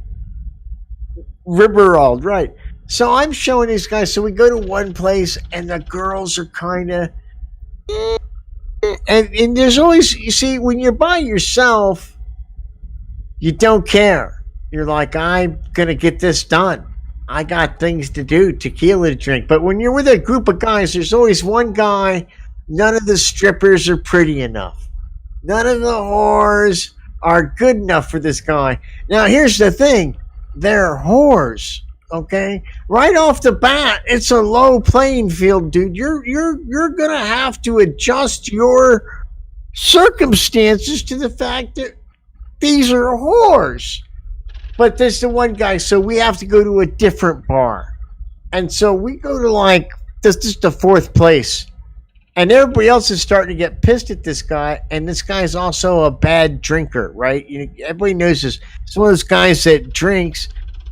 Ribberled, right? So I'm showing these guys. So we go to one place, and the girls are kind of, and there's always, you see, when you're by yourself, you don't care. You're like, I'm gonna get this done. I got things to do, tequila to drink. But when you're with a group of guys, there's always one guy. None of the strippers are pretty enough. None of the whores are good enough for this guy. Now, here's the thing. They're whores, okay? Right off the bat, it's a low playing field, dude. You're going to have to adjust your circumstances to the fact that these are whores. But there's the one guy, so we have to go to a different bar. And so we go to this is the 4th place. And everybody else is starting to get pissed at this guy, and this guy's also a bad drinker, right? Everybody knows this. He's one of those guys that drinks,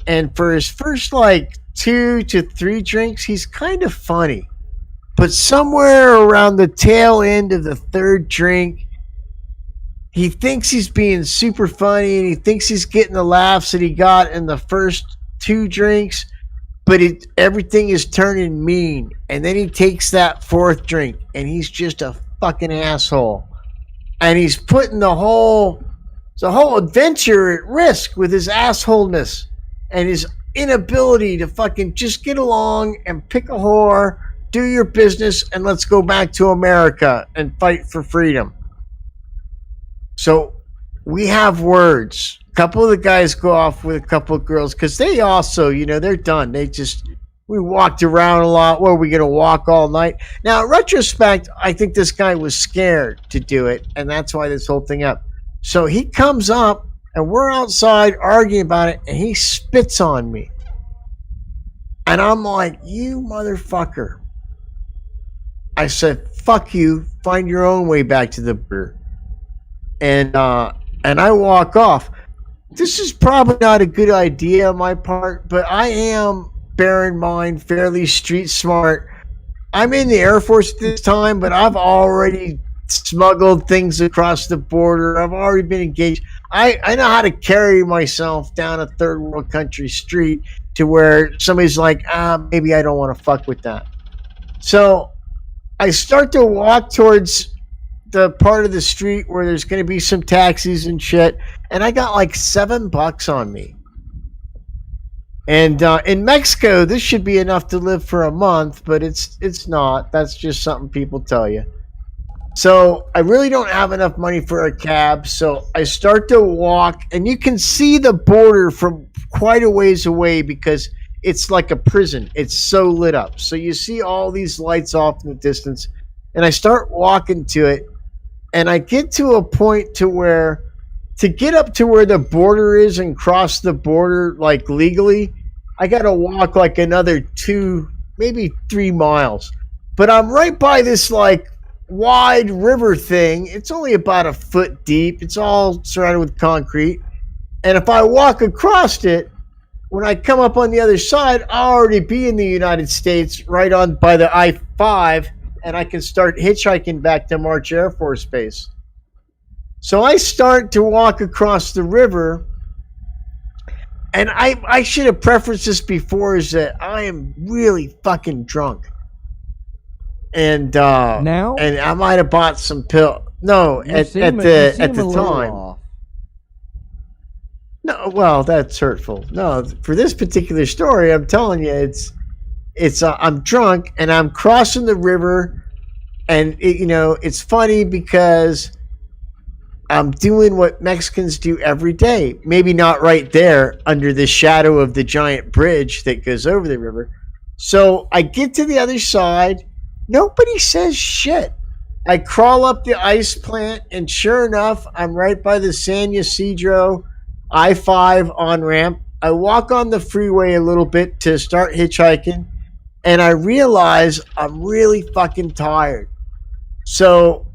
and for his first 2 to 3 drinks, he's kind of funny. But somewhere around the tail end of the 3rd drink, he thinks he's being super funny, and he thinks he's getting the laughs that he got in the first 2 drinks, but everything is turning mean. And then he takes that 4th drink, and he's just a fucking asshole. And he's putting the whole adventure at risk with his assholeness and his inability to fucking just get along and pick a whore, do your business, and let's go back to America and fight for freedom. So we have words. A couple of the guys go off with a couple of girls because they also, they're done. We walked around a lot. What, are we going to walk all night? Now, in retrospect, I think this guy was scared to do it, and that's why this whole thing up. So he comes up, and we're outside arguing about it, and he spits on me. And I'm like, you motherfucker. I said, fuck you. Find your own way back to the beer. And I walk off. This is probably not a good idea on my part, but I am, bear in mind, fairly street smart. I'm in the Air Force at this time, but I've already smuggled things across the border. I've already been engaged. I know how to carry myself down a 3rd world country street to where somebody's like, maybe I don't want to fuck with that. So I start to walk towards the part of the street where there's going to be some taxis and shit, and I got like $7 on me. And in Mexico, this should be enough to live for a month, but it's not. That's just something people tell you. So I really don't have enough money for a cab, so I start to walk, and you can see the border from quite a ways away because it's like a prison. It's so lit up. So you see all these lights off in the distance, and I start walking to it, and I get to a point to where to get up to where the border is and cross the border like legally, I got to walk like another 2, maybe 3 miles. But I'm right by this like wide river thing. It's only about a foot deep. It's all surrounded with concrete. And if I walk across it, when I come up on the other side, I'll already be in the United States right on by the I-5, and I can start hitchhiking back to March Air Force Base. So I start to walk across the river, and I should have prefaced this before, is that I am really fucking drunk. And now? And I might have bought some pill. No, at the time. Off. No, well, that's hurtful. No, for this particular story, I'm telling you, it's I'm drunk and I'm crossing the river, and it's funny because I'm doing what Mexicans do every day. Maybe not right there under the shadow of the giant bridge that goes over the river. So I get to the other side. Nobody says shit. I crawl up the ice plant, and sure enough, I'm right by the San Ysidro I-5 on-ramp. I walk on the freeway a little bit to start hitchhiking, and I realize I'm really fucking tired. So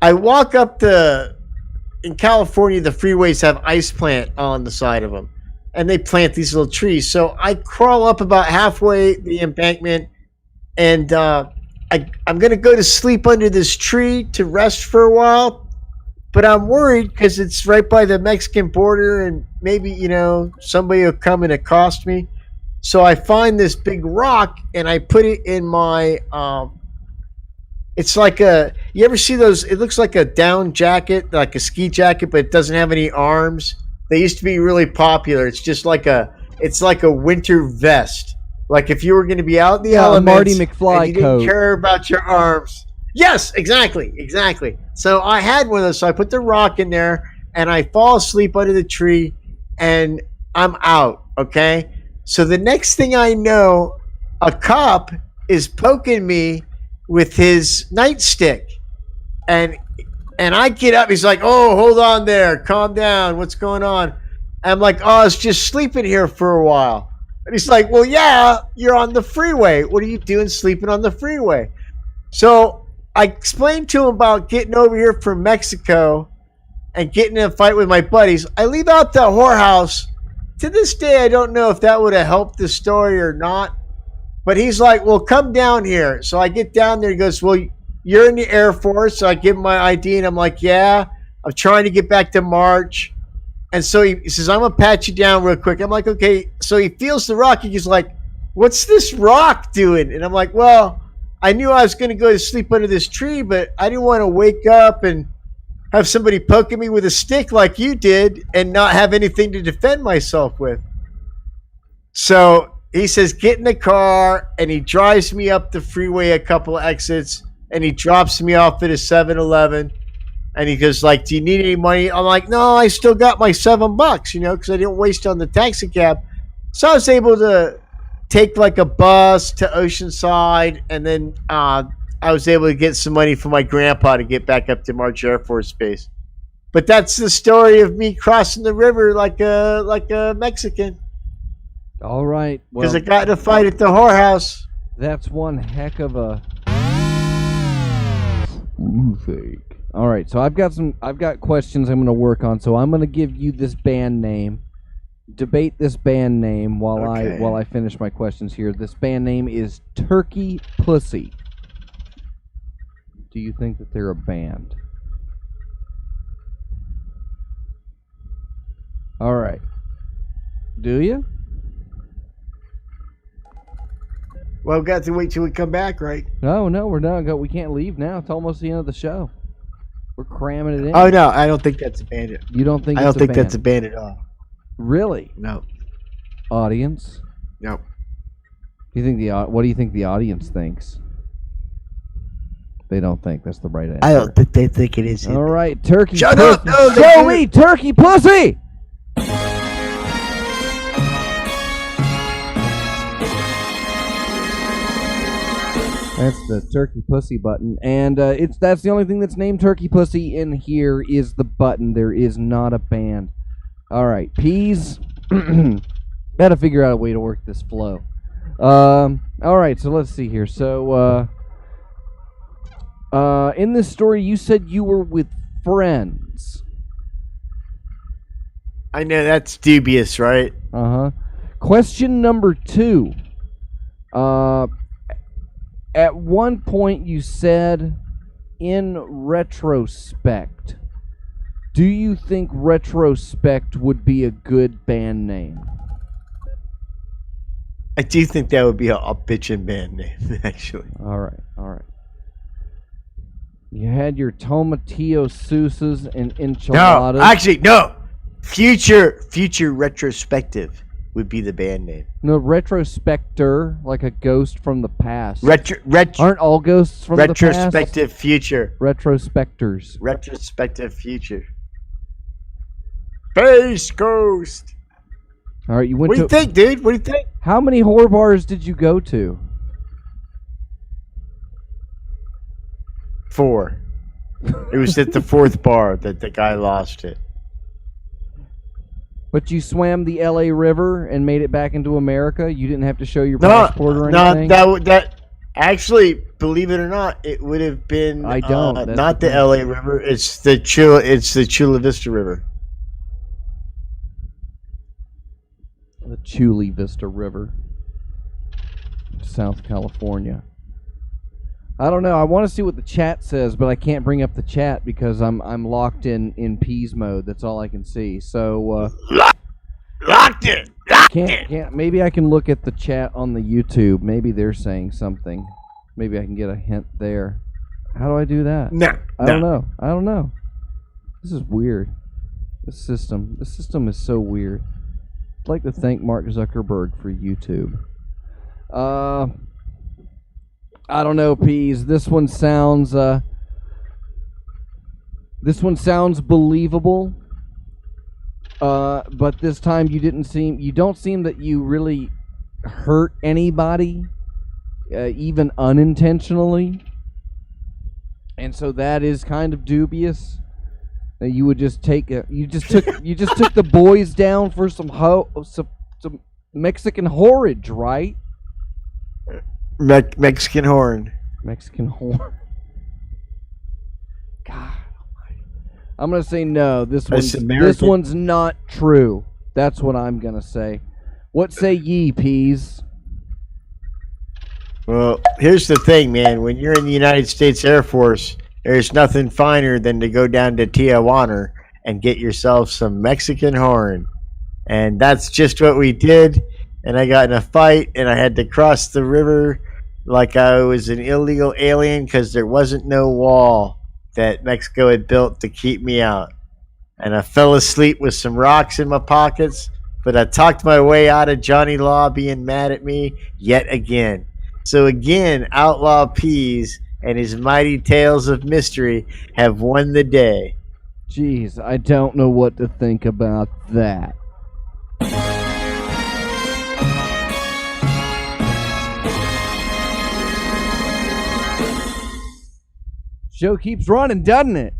I walk up in California, the freeways have ice plant on the side of them, and they plant these little trees. So I crawl up about halfway the embankment, and I'm going to go to sleep under this tree to rest for a while, but I'm worried because it's right by the Mexican border, and maybe, somebody will come and accost me. So I find this big rock, and I put it in my... it's like you ever see those? It looks like a down jacket, like a ski jacket, but it doesn't have any arms. They used to be really popular. It's just like it's like a winter vest. Like if you were going to be out in the elements, Marty McFly and you didn't care about your arms. Yes, exactly. So I had one of those. So I put the rock in there, and I fall asleep under the tree, and I'm out. Okay. So the next thing I know, a cop is poking me with his nightstick, and I get up. He's like, "Oh, hold on there, calm down. What's going on?" I'm like, "Oh, I was just sleeping here for a while." And he's like, "Well, yeah, you're on the freeway. What are you doing sleeping on the freeway?" So I explained to him about getting over here from Mexico and getting in a fight with my buddies. I leave out the whorehouse. To this day, I don't know if that would have helped the story or not. But he's like, "Well, come down here." So I get down there. He goes, "Well, you're in the Air Force." So I give him my ID, and I'm like, "Yeah, I'm trying to get back to March." And so he says, "I'm going to pat you down real quick." I'm like, "Okay." So he feels the rock. He's like, "What's this rock doing?" And I'm like, "Well, I knew I was going to go to sleep under this tree, but I didn't want to wake up and have somebody poking me with a stick like you did and not have anything to defend myself with." So he says, "Get in the car," and he drives me up the freeway a couple of exits, and he drops me off at a 7-Eleven. And he goes like, "Do you need any money?" I'm like, "No, I still got my $7, because I didn't waste on the taxi cab." So I was able to take like a bus to Oceanside, and then I was able to get some money from my grandpa to get back up to March Air Force Base. But that's the story of me crossing the river like a Mexican. All right. Because I got in a fight at the whorehouse. That's one heck of a fake. All right, so I've got questions I'm going to work on. So I'm going to give you this band name. Debate this band name while I finish my questions here. This band name is Turkey Pussy. Do you think that they're a band? All right. Do you? Well, we've got to wait till we come back, right? No, we're not. We can't leave now. It's almost the end of the show. We're cramming it in. Oh no, I don't think that's a band. You don't think? I don't think that's a band at all. Really? No. Audience? No. You think what do you think the audience thinks? They don't think that's the right answer. I don't think they think it is. All right, turkey. Shut pussy. up! No, Show me turkey pussy. That's the turkey pussy button, and that's the only thing that's named turkey pussy in here is the button. There is not a band. All right, peas. Gotta figure out a way to work this flow. All right, so let's see here. So, in this story, you said you were with friends. I know that's dubious, right? Question number 2. At one point, you said, in retrospect. Do you think Retrospect would be a good band name? I do think that would be a bitchin' band name, actually. All right. You had your tomatillo sousas and enchiladas. No, actually, no. Future Retrospective would be the band name. No, Retrospector, like a ghost from the past. Aren't all ghosts from the past? Retrospective Future. Retrospectors. Retrospective Future. Space Ghost. All right, you went What do you think, dude? What do you think? How many horror bars did you go to? 4. It was at the 4th bar that the guy lost it. But you swam the L.A. River and made it back into America? You didn't have to show your passport or anything? No, that actually, believe it or not, it would have been not the L.A. River. It's the Chula Vista River. The Chula Vista River, South California. I don't know. I want to see what the chat says, but I can't bring up the chat because I'm locked in peas mode. That's all I can see. So locked in. Can't. Maybe I can look at the chat on the YouTube. Maybe they're saying something. Maybe I can get a hint there. How do I do that? No. I don't know. This is weird. The system is so weird. I'd like to thank Mark Zuckerberg for YouTube. I don't know, Peas. This one sounds believable. But this time you don't seem that you really hurt anybody, even unintentionally. And so that is kind of dubious. You would just took the boys down for some Mexican horridge, right? Mexican horn. Mexican horn. God almighty. I'm gonna say no. This one's not true. That's what I'm gonna say. What say ye, Peas? Well, here's the thing, man. When you're in the United States Air Force, there's nothing finer than to go down to Tijuana and get yourself some Mexican horn. And that's just what we did. And I got in a fight, and I had to cross the river like I was an illegal alien because there wasn't no wall that Mexico had built to keep me out. And I fell asleep with some rocks in my pockets, but I talked my way out of Johnny Law being mad at me yet again. So again, Outlaw Peas and his mighty tales of mystery have won the day. Jeez, I don't know what to think about that. Show keeps running, doesn't it?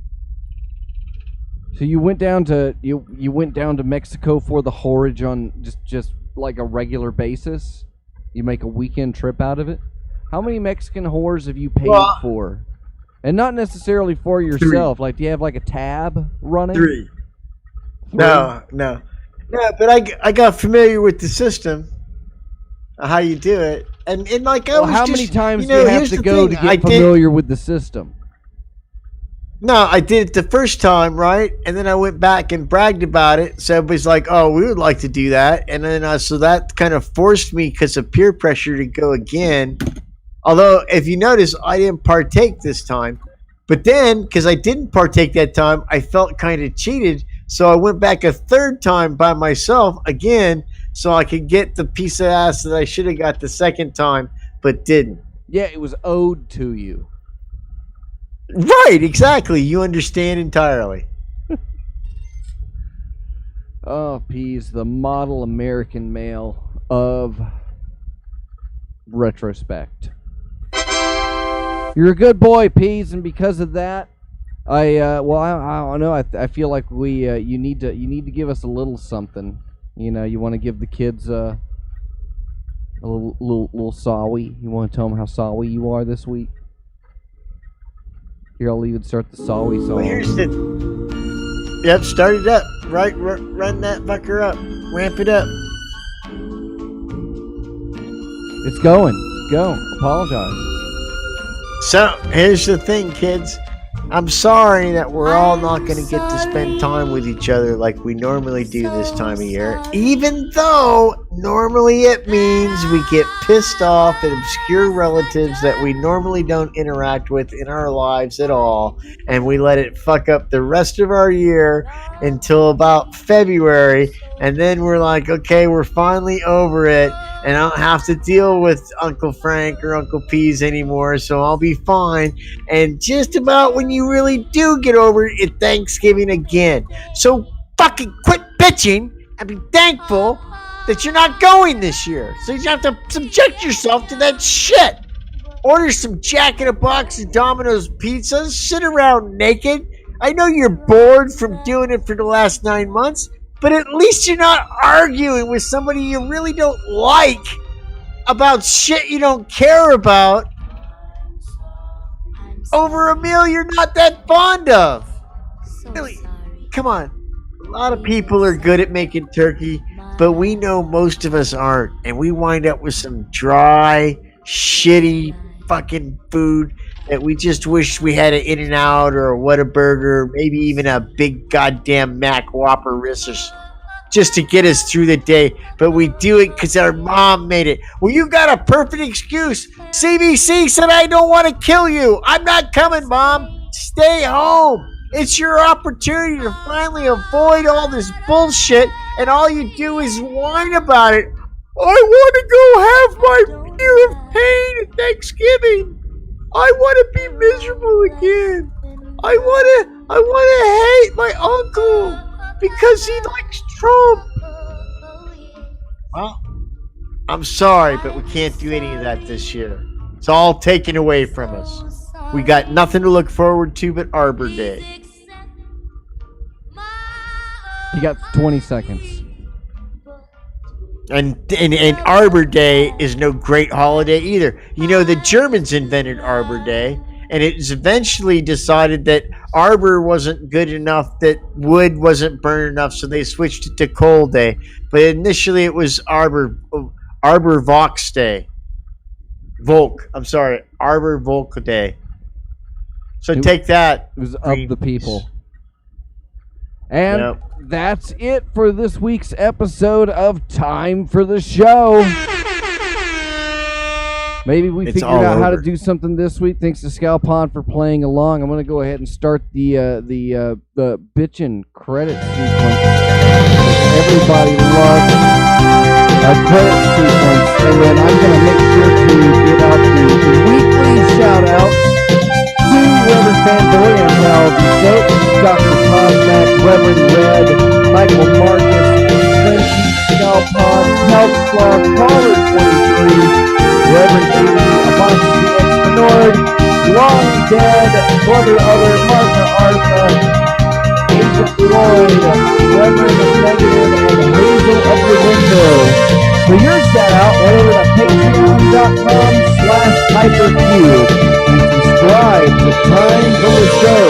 So you went down to Mexico for the horridge on just like a regular basis? You make a weekend trip out of it? How many Mexican whores have you paid for? And not necessarily for yourself. 3. Like, do you have like a tab running? 3. No. But I got familiar with the system, how you do it, and like how many times do you have to go to get familiar with the system? No, I did it the first time, right? And then I went back and bragged about it. So everybody's like, "Oh, we would like to do that." And then so that kind of forced me because of peer pressure to go again. Although, if you notice, I didn't partake this time. But then, because I didn't partake that time, I felt kind of cheated. So I went back a third time by myself again, so I could get the piece of ass that I should have got the second time, but didn't. Yeah, it was owed to you. Right, exactly. You understand entirely. Oh, Pease, the model American male of retrospect. You're a good boy, Pease, and because of that, I don't know. I feel like you need to give us a little something. You know, you want to give the kids a little sorry. You want to tell them how sorry you are this week. Here, I'll even start the sorry song. Well, here's the. Yep, start it up. Right, run that fucker up. Ramp it up. It's going. Go. Apologize. So here's the thing, kids. I'm sorry that we're all not going to get to spend time with each other like we normally do this time of year, even though normally it means we get pissed off at obscure relatives that we normally don't interact with in our lives at all, and we let it fuck up the rest of our year until about February, and then we're like, okay, we're finally over it, and I don't have to deal with Uncle Frank or Uncle Pease anymore, so I'll be fine. And just about when you really do get over it, it's Thanksgiving again. So fucking quit bitching and be thankful that you're not going this year. So you have to subject yourself to that shit. Order some Jack in a Box and Domino's pizzas. Sit around naked. I know you're bored from doing it for the last 9 months, but at least you're not arguing with somebody you really don't like about shit you don't care about over a meal you're not that fond of. Really, come on. A lot of people are good at making turkey, but we know most of us aren't, and we wind up with some dry, shitty fucking food that we just wish we had an In-N-Out or a Whataburger, maybe even a big goddamn Mac Whopper Rissers, just to get us through the day. But we do it because our mom made it. Well, you got a perfect excuse. CBC said I don't want to kill you. I'm not coming, Mom. Stay home. It's your opportunity to finally avoid all this bullshit, and all you do is whine about it. I want to go have my year of pain at Thanksgiving. I want to be miserable again. I want to hate my uncle because he likes Trump. Well, I'm sorry, but we can't do any of that this year. It's all taken away from us. We got nothing to look forward to but Arbor Day. You got 20 seconds. And Arbor Day is no great holiday either. You know, the Germans invented Arbor Day, and it was eventually decided that Arbor wasn't good enough, that wood wasn't burned enough, so they switched it to Coal Day. But initially it was Arbor Vox Day. Arbor Volk Day. So take that. It was of the people. And that's it for this week's episode of Time for the Show. Maybe we figured out how to do something this week. Thanks to Scalpon for playing along. I'm going to go ahead and start the bitchin' credit sequence. Everybody loves a credit sequence. And then I'm going to make sure to give out the weekly shout-outs to Reverend Fanboy and Melody Soap, Dr. Cosmac, Reverend Red, Michael Marcus, Tracy Scalpon, Health Slug, Caller 23, Reverend Amy, Apostasy X Menord, Long Dead, Brother Other, Martha Artha, Agent Lloyd, Reverend Negative, and Hazel of the Window. For your shout out, head over to patreon.com/hypercube and subscribe to Time for the Show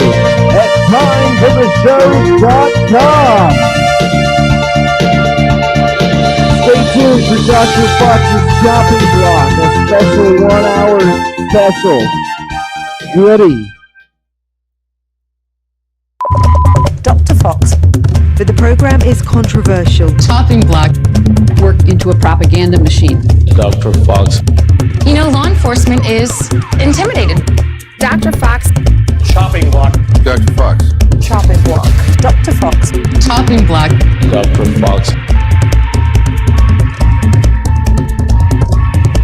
at timefortheshow.com. Stay tuned for Dr. Fox's Chopping Block, a special 1 hour special. Goody. Dr. Fox. But the program is controversial. Topping black work into a propaganda machine. Dr. Fox. You know, law enforcement is intimidated. Dr. Fox. Chopping block. Dr. Fox. Chopping block. Dr. Fox. Topping black. Dr. Fox.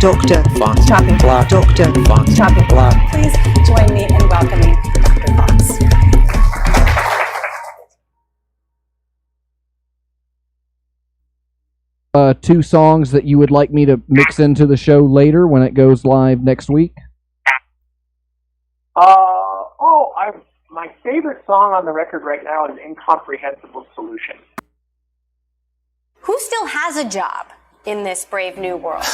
Dr. Fox. Chopping block. Dr. Fox. Chopping block. Please join me in welcoming Dr. Fox. Two songs that you would like me to mix into the show later when it goes live next week? My favorite song on the record right now is Incomprehensible Solution. Who still has a job in this brave new world?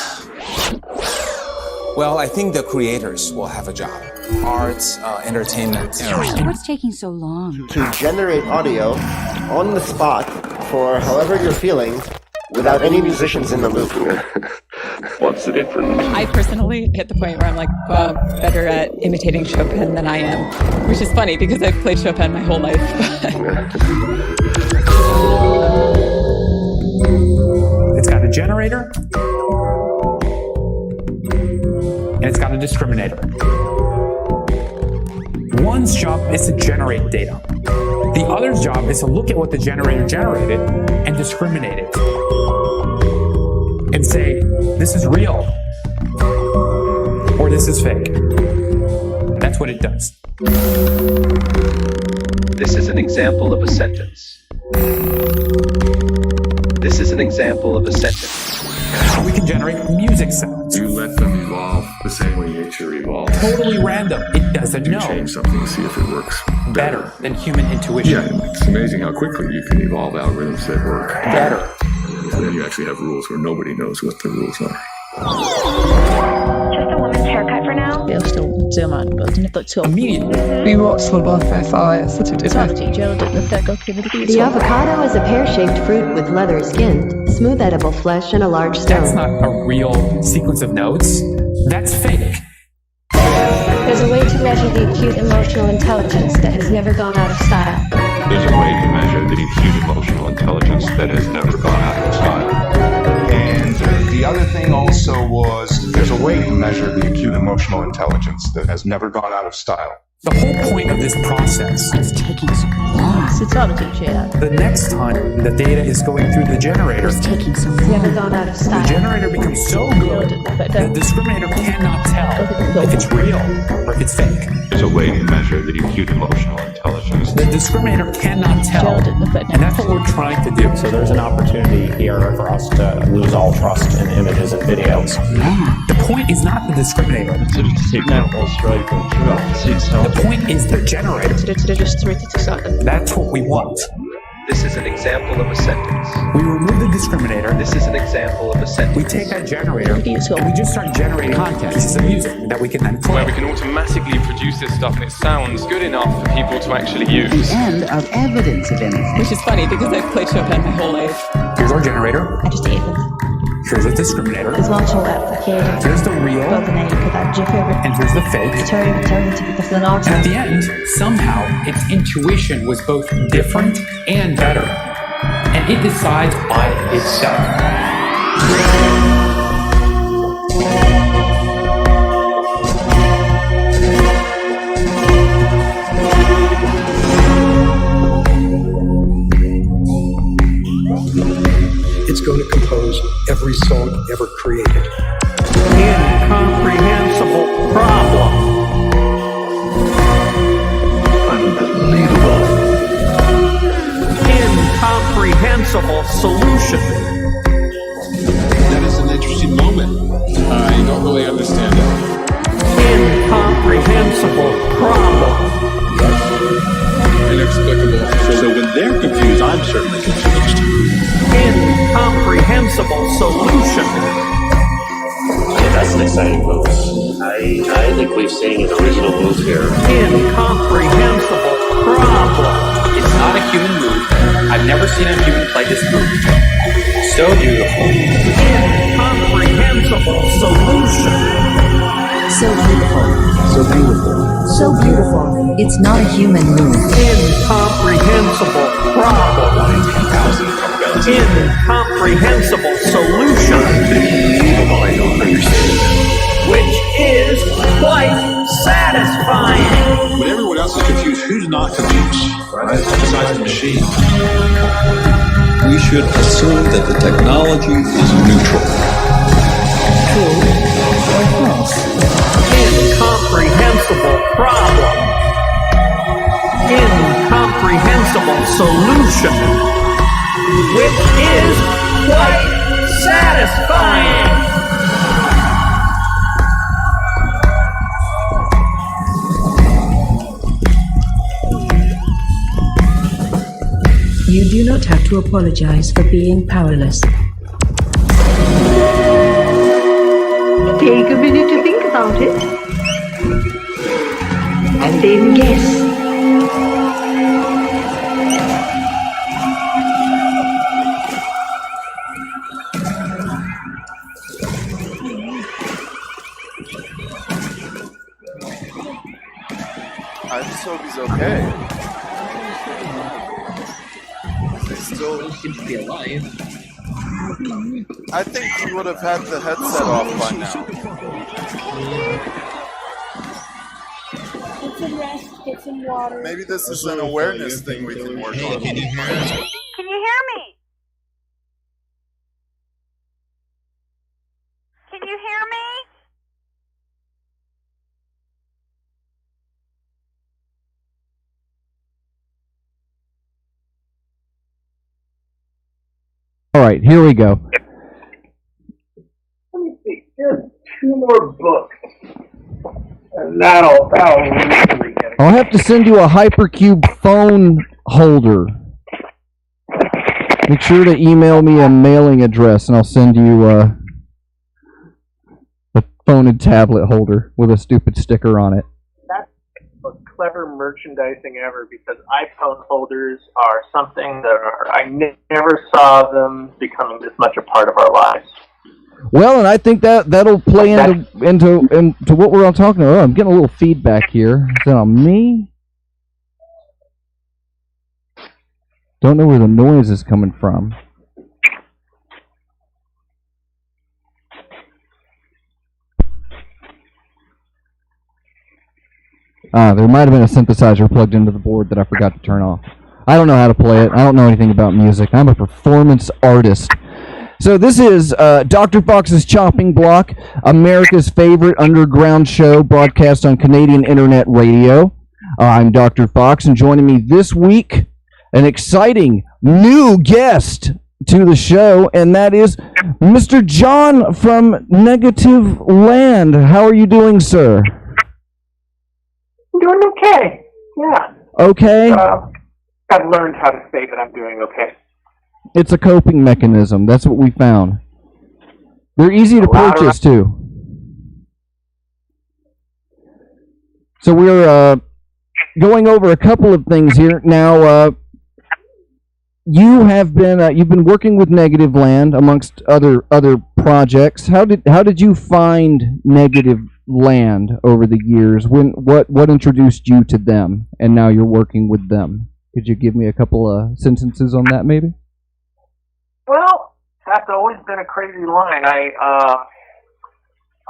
Well, I think the creators will have a job. Arts, entertainment. What's taking so long? To generate audio on the spot for however you're feeling without any musicians in the loop. What's the difference? I personally hit the point where I'm like better at imitating Chopin than I am, which is funny because I've played Chopin my whole life. It's got a generator, and it's got a discriminator. One's job is to generate data. The other's job is to look at what the generator generated and discriminate it. And say, this is real, or this is fake. That's what it does. This is an example of a sentence. This is an example of a sentence. We can generate music sounds. You let them evolve the same way nature evolves. Totally random. It doesn't know. Change something to see if it works Better than human intuition. Yeah, it's amazing how quickly you can evolve algorithms that work Better. So then you actually have rules where nobody knows what the rules are. Just a woman's haircut for now? Immediately. We watched World Warfare 5. The avocado is a pear-shaped fruit with leather skin, smooth edible flesh, and a large stone. That's not a real sequence of notes. That's fake. There's a way to measure the acute emotional intelligence that has never gone out of style. There's a way to measure the acute emotional intelligence that has never gone out of style. And the other thing also was there's a way to measure the acute emotional intelligence that has never gone out of style. The whole point of this process It's taking so long. the next time the data is going through the generator, It's taking so It's long. never gone out of the style. generator becomes so good that the discriminator cannot tell if it's real or if it's fake. There's a way to measure the acute emotional intelligence. The discriminator cannot tell, and that's what we're trying to do. So there's an opportunity here for us to lose all trust in images and videos. The point is not the discriminator. The point is the generator. That's what we want. This is an example of a sentence. We remove the discriminator. This is an example of a sentence. We take that generator and we just start generating content, pieces of music that we can then play. Where we can automatically produce this stuff and it sounds good enough for people to actually use. The end of evidence of anything. Which is funny because I've played Chopin my whole life. Here's our generator. I just ate it. Here's a discriminator. It's not all applicated. Here's the real. And here's the fake. And at the end, somehow, its intuition was both different and better. And it decides by itself. It's going to compose every song ever created. Incomprehensible problem. Unbelievable. Incomprehensible solution. That is an interesting moment. You don't really understand it. Incomprehensible problem. Inexplicable. So when they're confused, I'm certainly confused. Incomprehensible solution. That's an exciting move. I think we've seen an original move here. Incomprehensible problem. It's not a human move. I've never seen a human play this move. So beautiful. Incomprehensible solution. So beautiful. So beautiful. So beautiful. It's not a human move. Incomprehensible incomprehensible solution, I don't understand, which is quite satisfying. When everyone else is confused, who's not confused? Right? Besides the machine. We should assume that the technology is neutral. True or false? Incomprehensible problem. Incomprehensible solution, which is quite satisfying. You do not have to apologize for being powerless. Take a minute to think about it. And then guess. I just hope he's okay. He still seems to be alive. I think he would have had the headset off by now. Get some rest, get some water. Maybe this is an awareness thing we can work on. Can you hear me? Can you hear me? All right, here we go. Let me see. Just 2 more books. And that'll really get it. I'll have to send you a Hypercube phone holder. Make sure to email me a mailing address, and I'll send you a phone and tablet holder with a stupid sticker on it. That's the most clever merchandising ever, because iPhone holders are something that I never saw them becoming this much a part of our lives. Well, and I think that'll play into what we're all talking about. Oh, I'm getting a little feedback here. Is that on me? Don't know where the noise is coming from. There might have been a synthesizer plugged into the board that I forgot to turn off. I don't know how to play it. I don't know anything about music. I'm a performance artist. So this is Dr. Fox's Chopping Block, America's favorite underground show broadcast on Canadian Internet Radio. I'm Dr. Fox, and joining me this week, an exciting new guest to the show, and that is Mr. John from Negativland. How are you doing, sir? I'm doing okay. Yeah. Okay. I've learned how to say that I'm doing okay. It's a coping mechanism. That's what we found. They're easy to purchase, too. So we're going over a couple of things here. Now, you've been working with Negativland amongst other projects. How did you find Negativland over the years? What introduced you to them, and now you're working with them? Could you give me a couple of sentences on that, maybe? Well, that's always been a crazy line.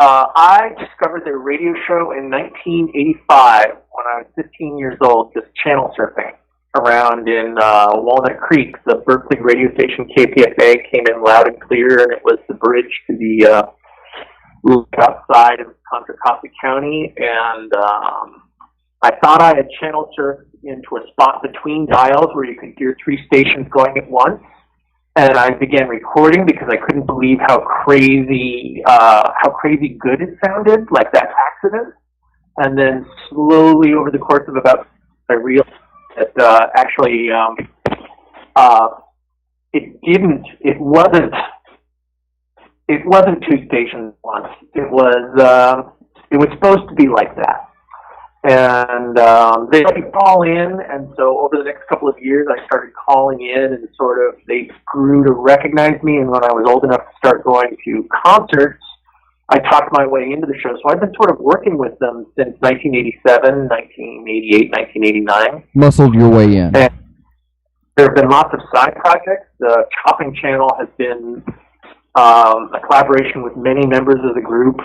I discovered their radio show in 1985 when I was 15 years old, just channel surfing around in Walnut Creek. The Berkeley radio station KPFA came in loud and clear, and it was the bridge to the outside of Contra Costa County. And I thought I had channel surfed into a spot between dials where you could hear 3 stations going at once. And I began recording because I couldn't believe how crazy good it sounded, like that accident. And then slowly over the course of about, I realized that actually it wasn't 2 stations at once. It was supposed to be like that. And they let me call in, and so over the next couple of years, I started calling in, and sort of they grew to recognize me. And when I was old enough to start going to concerts, I talked my way into the show. So I've been sort of working with them since 1987, 1988, 1989. Muscled your way in. there have been lots of side projects. The Chopping Channel has been a collaboration with many members of the group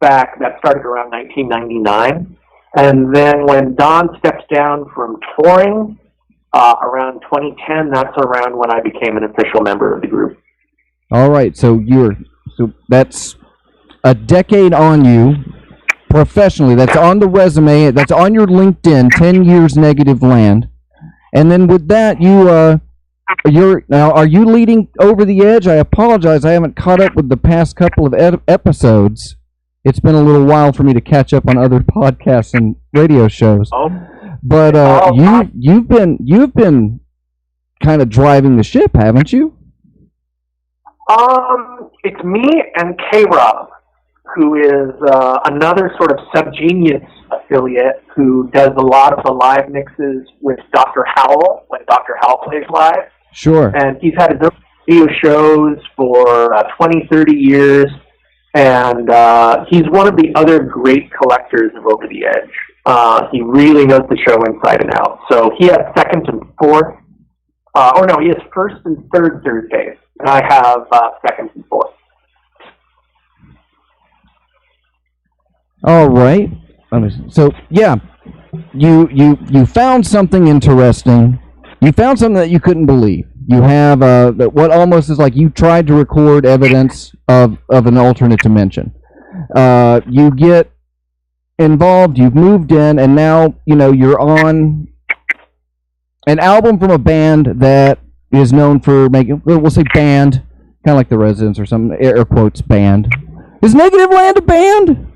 that started around 1999. And then when Don steps down from touring around 2010, that's around when I became an official member of the group. All right, so that's a decade on you professionally. That's on the resume. That's on your LinkedIn. 10 years Negativland, and then with that, are you leading Over the Edge? I apologize, I haven't caught up with the past couple of episodes. It's been a little while for me to catch up on other podcasts and radio shows. But you've been kind of driving the ship, haven't you? It's me and K-Rob, who is another sort of Subgenius affiliate who does a lot of the live mixes with Dr. Howell when Dr. Howell plays live. Sure. And he's had his own radio shows for 20, 30 years. And he's one of the other great collectors of Over the Edge. He really knows the show inside and out. So he has second and fourth. He has first and third Thursdays. And I have second and fourth. All right. So, yeah, you found something interesting. You found something that you couldn't believe. You have what almost is like you tried to record evidence of an alternate dimension. You get involved, you've moved in, and now, you're on an album from a band that is known for making, we'll say band, kind of like the Residents or something, air quotes band. Is Negativland a band?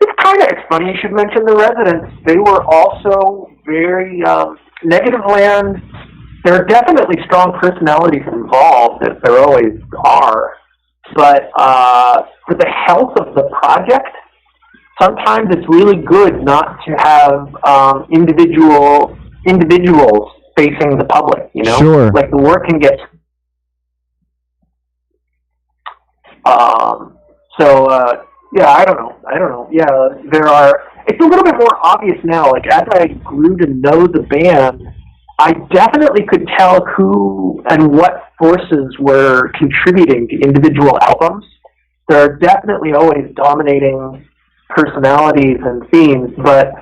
It's funny you should mention the Residents. They were also very, Negativland, there are definitely strong personalities involved, as there always are. But for the health of the project, sometimes it's really good not to have individuals facing the public, Sure. Like the work can get... Yeah, I don't know. Yeah, it's a little bit more obvious now. Like, as I grew to know the band, I definitely could tell who and what forces were contributing to individual albums. There are definitely always dominating personalities and themes, but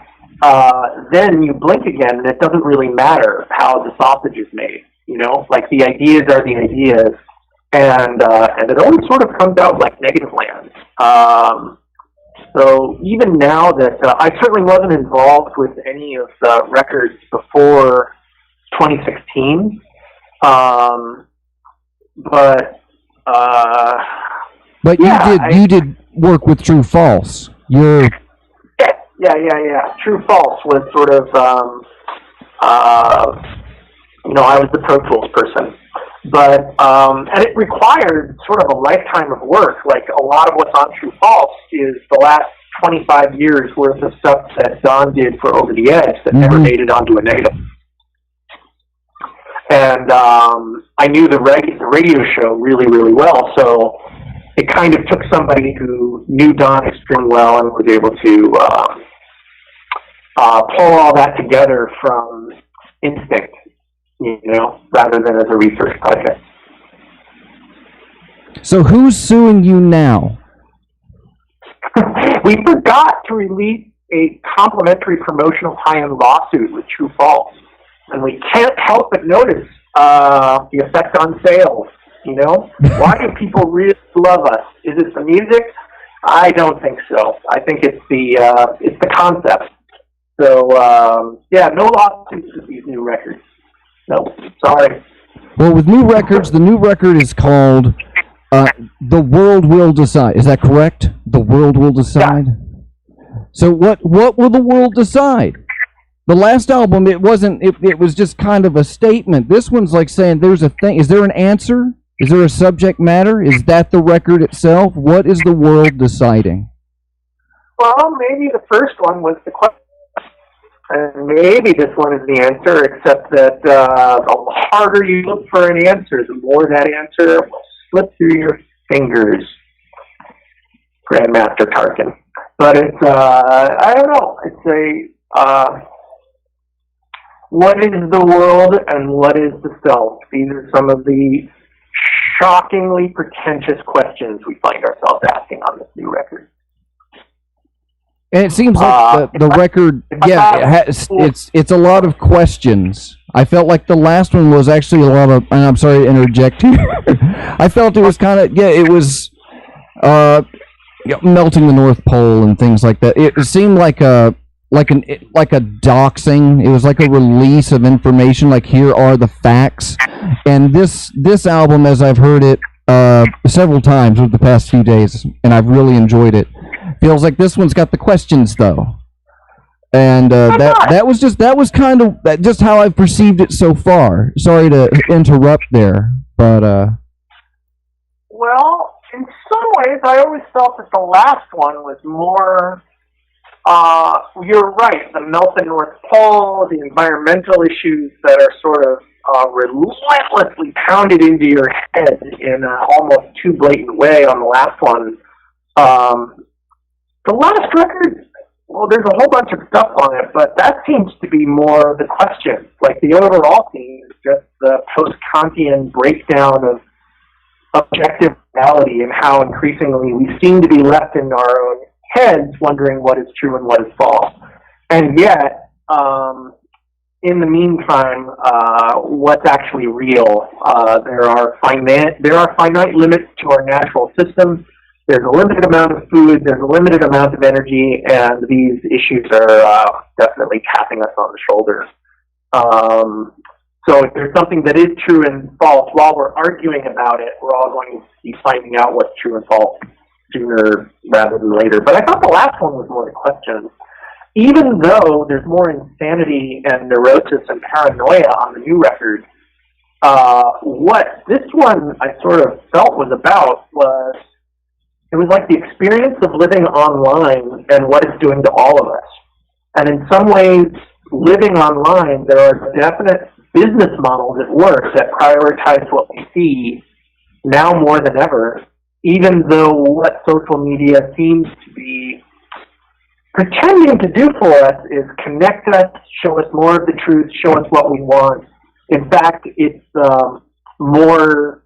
then you blink again and it doesn't really matter how the sausage is made, Like, the ideas are the ideas, and it always sort of comes out like Negativland. So even now that I certainly wasn't involved with any of the records before 2016, but you did work with True False. Yeah. True False was sort of I was the Pro Tools person. But, and it required sort of a lifetime of work. Like, a lot of what's on True False is the last 25 years worth of stuff that Don did for Over the Edge that never made it onto a negative. And I knew the radio show really, really well, so it kind of took somebody who knew Don extremely well and was able to pull all that together from instinct, rather than as a research project. So who's suing you now? We forgot to release a complimentary promotional tie-in lawsuit with True False, and we can't help but notice the effect on sales. Why do people really love us? Is it the music? I don't think so. I think it's the concept. So no lawsuits with these new records. No, sorry. Well, with new records, the new record is called The World Will Decide. Is that correct? The World Will Decide? Yeah. So what will the world decide? The last album, it wasn't, it was just kind of a statement. This one's like saying there's a thing. Is there an answer? Is there a subject matter? Is that the record itself? What is the world deciding? Well, maybe the first one was the question. And maybe this one is the answer, except that the harder you look for an answer, the more that answer will slip through your fingers, Grandmaster Tarkin. But it's, I don't know, it's what is the world and what is the self? These are some of the shockingly pretentious questions we find ourselves asking on this new record. And it seems like the record, it's a lot of questions. I felt like the last one was actually a lot of, and I'm sorry to interject here. I felt it was kind of, it was melting the North Pole and things like that. It seemed like a doxing. It was like a release of information. Like, here are the facts. And this album, as I've heard it several times over the past few days, and I've really enjoyed it. Feels like this one's got the questions though, and that was kind of just how I've perceived it so far. Sorry to interrupt there, but well, in some ways, I always felt that the last one was more. You're right. The melting North Pole, the environmental issues that are sort of relentlessly pounded into your head in an almost too blatant way on the last one. The last record, well, there's a whole bunch of stuff on it, but that seems to be more the question. Like, the overall theme is just the post-Kantian breakdown of objective reality and how increasingly we seem to be left in our own heads wondering what is true and what is false. And yet, in the meantime, what's actually real? There are finite limits to our natural system. There's a limited amount of food, there's a limited amount of energy, and these issues are definitely tapping us on the shoulder. So if there's something that is true and false, while we're arguing about it, we're all going to be finding out what's true and false sooner rather than later. But I thought the last one was more the question. Even though there's more insanity and neurosis and paranoia on the new record, what this one I sort of felt was about was, it was like the experience of living online and what it's doing to all of us. And in some ways, living online, there are definite business models at work that prioritize what we see now more than ever, even though what social media seems to be pretending to do for us is connect us, show us more of the truth, show us what we want. In fact, it's more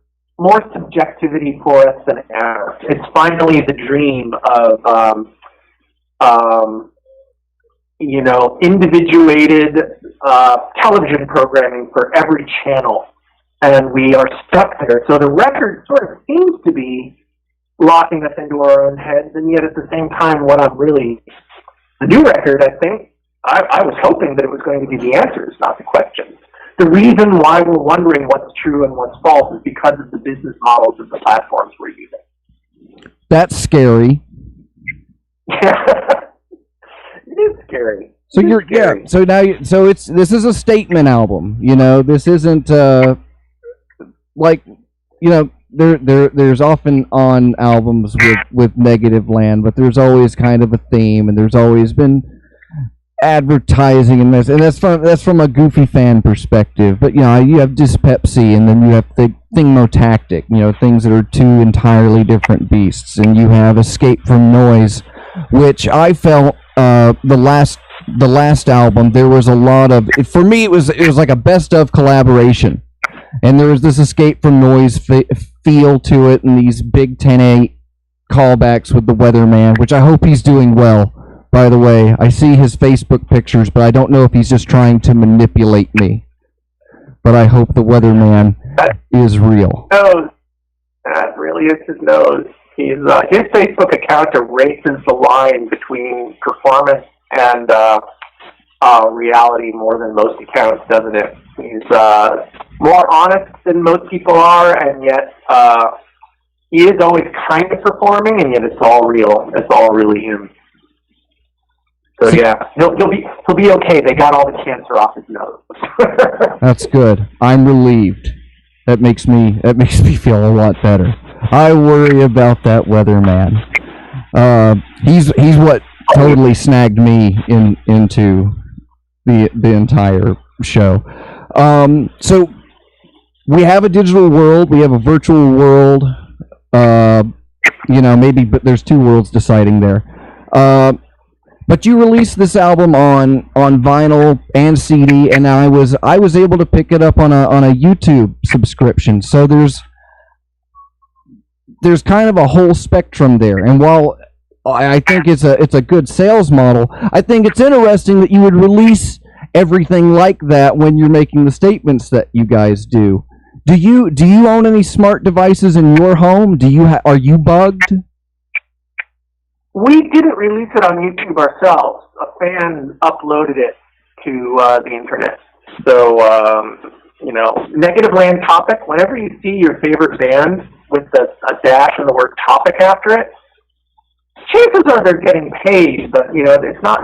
subjectivity for us than ever. It's finally the dream of, individuated television programming for every channel, and we are stuck there. So the record sort of seems to be locking us into our own heads, and yet at the same time, the new record, I think, I was hoping that it was going to be the answers, not the questions. The reason why we're wondering what's true and what's false is because of the business models of the platforms we're using. That's scary. It is scary. So So now this is a statement album. This isn't there's often on albums with Negativland, but there's always kind of a theme, and there's always been advertising and that's from a goofy fan perspective. But you have dyspepsy, and then you have thingmotactic, things that are two entirely different beasts, and you have escape from noise, which I felt the last album there was a lot of. For me, it was like a best of collaboration, and there was this escape from noise feel to it, and these big 10/8 callbacks with the weatherman, which I hope he's doing well. By the way, I see his Facebook pictures, but I don't know if he's just trying to manipulate me. But I hope the weatherman is real. Nose. That really is his nose. His Facebook account erases the line between performance and reality more than most accounts, doesn't it? He's more honest than most people are, and yet he is always kind of performing, and yet it's all real. It's all really him. So yeah, he'll be okay. They got all the cancer off his nose. That's good. I'm relieved. That makes me feel a lot better. I worry about that weatherman. He's what totally snagged me into the entire show. So we have a digital world. We have a virtual world. Maybe, but there's two worlds deciding there. But you released this album on vinyl and CD, and I was able to pick it up on a YouTube subscription. So there's kind of a whole spectrum there. And while I think it's a good sales model, I think it's interesting that you would release everything like that when you're making the statements that you guys do. Do you own any smart devices in your home? Are you bugged? We didn't release it on YouTube ourselves. A fan uploaded it to the internet. So, Negativland topic, whenever you see your favorite band with a dash and the word topic after it, chances are they're getting paid, but, they're not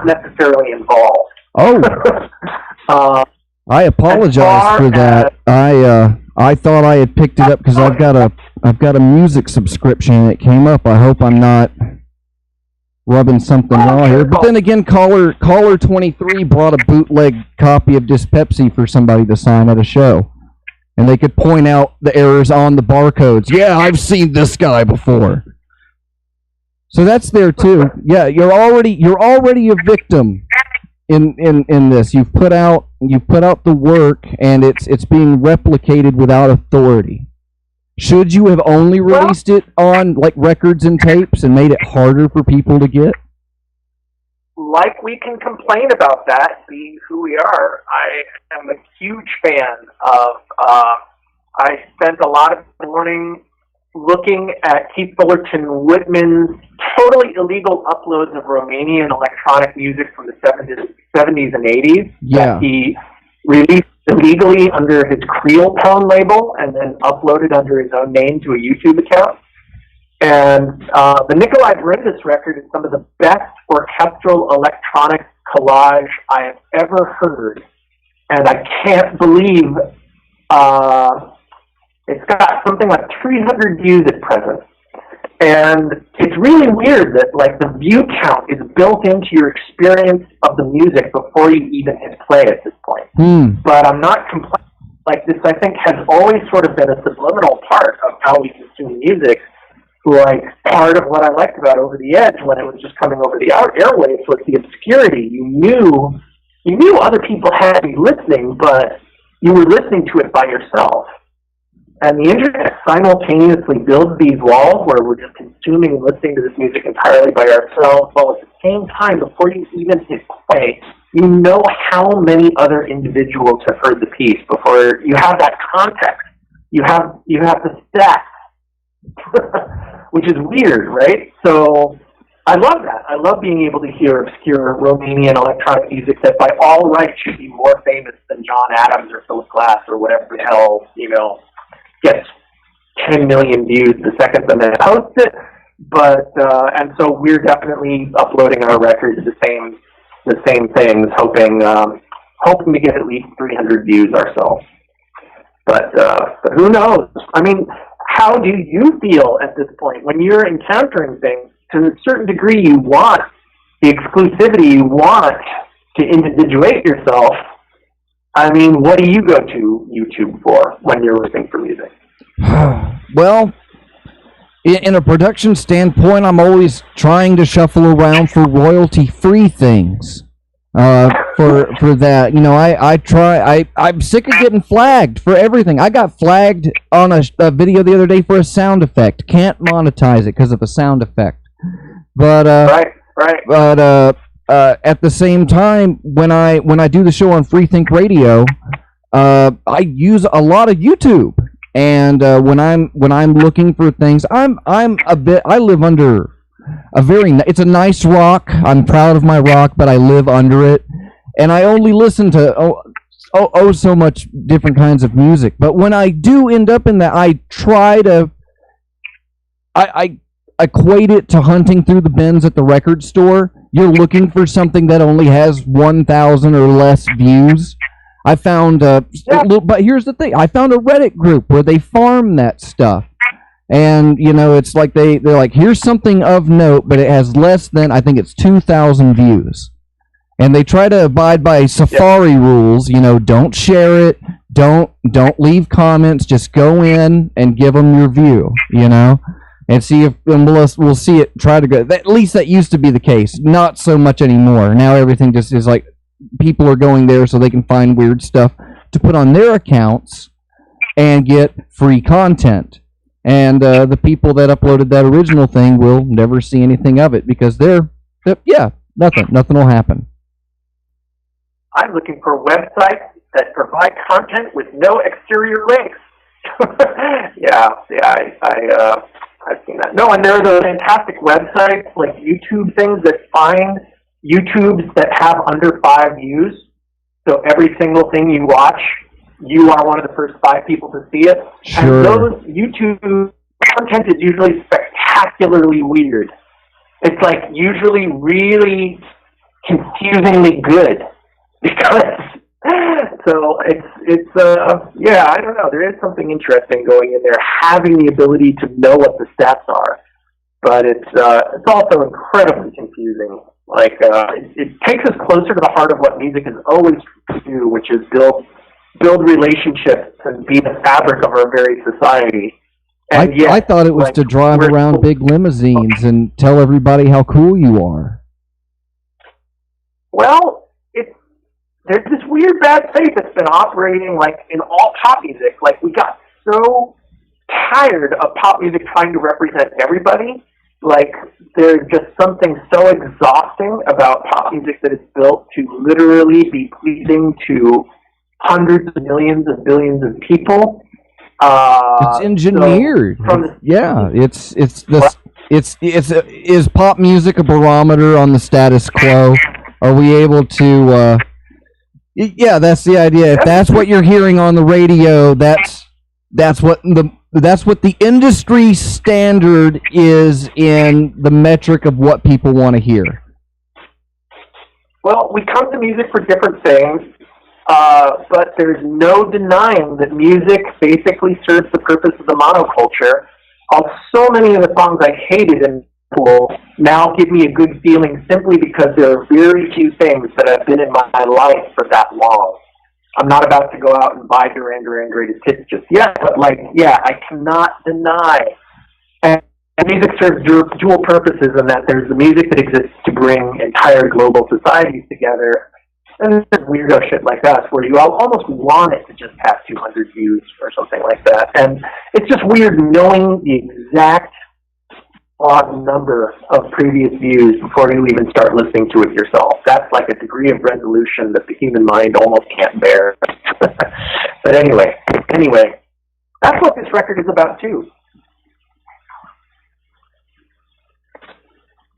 necessarily involved. Oh. I apologize for that. I thought I had picked it up because I've got a music subscription and it came up. I hope I'm not rubbing something raw here. But then again, caller 23 brought a bootleg copy of Dyspepsy for somebody to sign at a show, and they could point out the errors on the barcodes. Yeah, I've seen this guy before. So that's there too. Yeah, you're already a victim. In this, you've put out the work, and it's being replicated without authority. Should you have only released it on like records and tapes and made it harder for people to get? Like, we can complain about that, being who we are. I am a huge fan of. I spent a lot of the morning looking at Keith Fullerton Whitman's totally illegal uploads of Romanian electronic music from the 70s and 80s that he released illegally under his Creole Tone label and then uploaded under his own name to a YouTube account. And the Nikolai Brindis record is some of the best orchestral electronic collage I have ever heard. And I can't believe it's got something like 300 views at present. And it's really weird that, like, the view count is built into your experience of the music before you even hit play at this point. But I'm not complaining. Like, this, I think, has always sort of been a subliminal part of how we consume music. Like, part of what I liked about Over the Edge when it was just coming over the airwaves was the obscurity. You knew other people had to be listening, but you were listening to it by yourself. And the internet simultaneously builds these walls where we're just consuming and listening to this music entirely by ourselves, while at the same time, before you even hit play, you know how many other individuals have heard the piece before you have that context. You have the stats, which is weird, right? So I love that. I love being able to hear obscure Romanian electronic music that by all rights should be more famous than John Adams or Philip Glass or whatever the hell, gets 10 million views the second the man posts it. But and so we're definitely uploading our records the same things, hoping to get at least 300 views ourselves. But who knows? I mean, how do you feel at this point when you're encountering things? To a certain degree, you want the exclusivity, you want to individuate yourself. I mean, what do you go to YouTube for when you're listening for music? Well, in a production standpoint, I'm always trying to shuffle around for royalty-free things. For that, I'm sick of getting flagged for everything. I got flagged on a video the other day for a sound effect. Can't monetize it because of a sound effect. But right. But at the same time, when I do the show on Freethink Radio, I use a lot of YouTube. And when I'm looking for things, I live under it's a nice rock. I'm proud of my rock, but I live under it, and I only listen to so much different kinds of music. But when I do end up in that, I try to I equate it to hunting through the bins at the record store. You're looking for something that only has 1,000 or less views. I found but here's the thing. I found a Reddit group where they farm that stuff. And, it's like they're like, here's something of note, but it has less than, I think it's 2,000 views. And they try to abide by Safari rules, don't share it, don't leave comments, just go in and give them your view, and see if we'll see it try to go. At least that used to be the case. Not so much anymore. Now everything just is like people are going there so they can find weird stuff to put on their accounts and get free content. And the people that uploaded that original thing will never see anything of it because nothing will happen. I'm looking for websites that provide content with no exterior links. I've seen that. No, and there are those fantastic websites like YouTube things that find YouTubes that have under 5 views. So every single thing you watch, you are one of the first 5 people to see it. Sure. And those YouTube content is usually spectacularly weird. It's like usually really confusingly good because so I don't know. There is something interesting going in there, having the ability to know what the stats are, but it's also incredibly confusing. Like it takes us closer to the heart of what music has always tried to do, which is build relationships and be the fabric of our very society. And I thought it was to drive around big limousines and tell everybody how cool you are. Well, there's this weird bad faith that's been operating like in all pop music. Like we got so tired of pop music trying to represent everybody. Like there's just something so exhausting about pop music that it's built to literally be pleasing to hundreds of millions and billions of people. It's engineered. Is pop music a barometer on the status quo? Are we able to? That's the idea. If that's what you're hearing on the radio, that's what the industry standard is in the metric of what people want to hear. Well, we come to music for different things, but there's no denying that music basically serves the purpose of the monoculture. So many of the songs I hated in school now give me a good feeling simply because there are very few things that have been in my life for that long. I'm not about to go out and buy Duran Duran Greatest Hits just yet, but I cannot deny. And music serves dual purposes in that there's the music that exists to bring entire global societies together, and there's weirdo shit like us where you almost want it to just have 200 views or something like that. And it's just weird knowing the exact odd number of previous views before you even start listening to it yourself. That's like a degree of resolution that the human mind almost can't bear. But anyway, that's what this record is about too.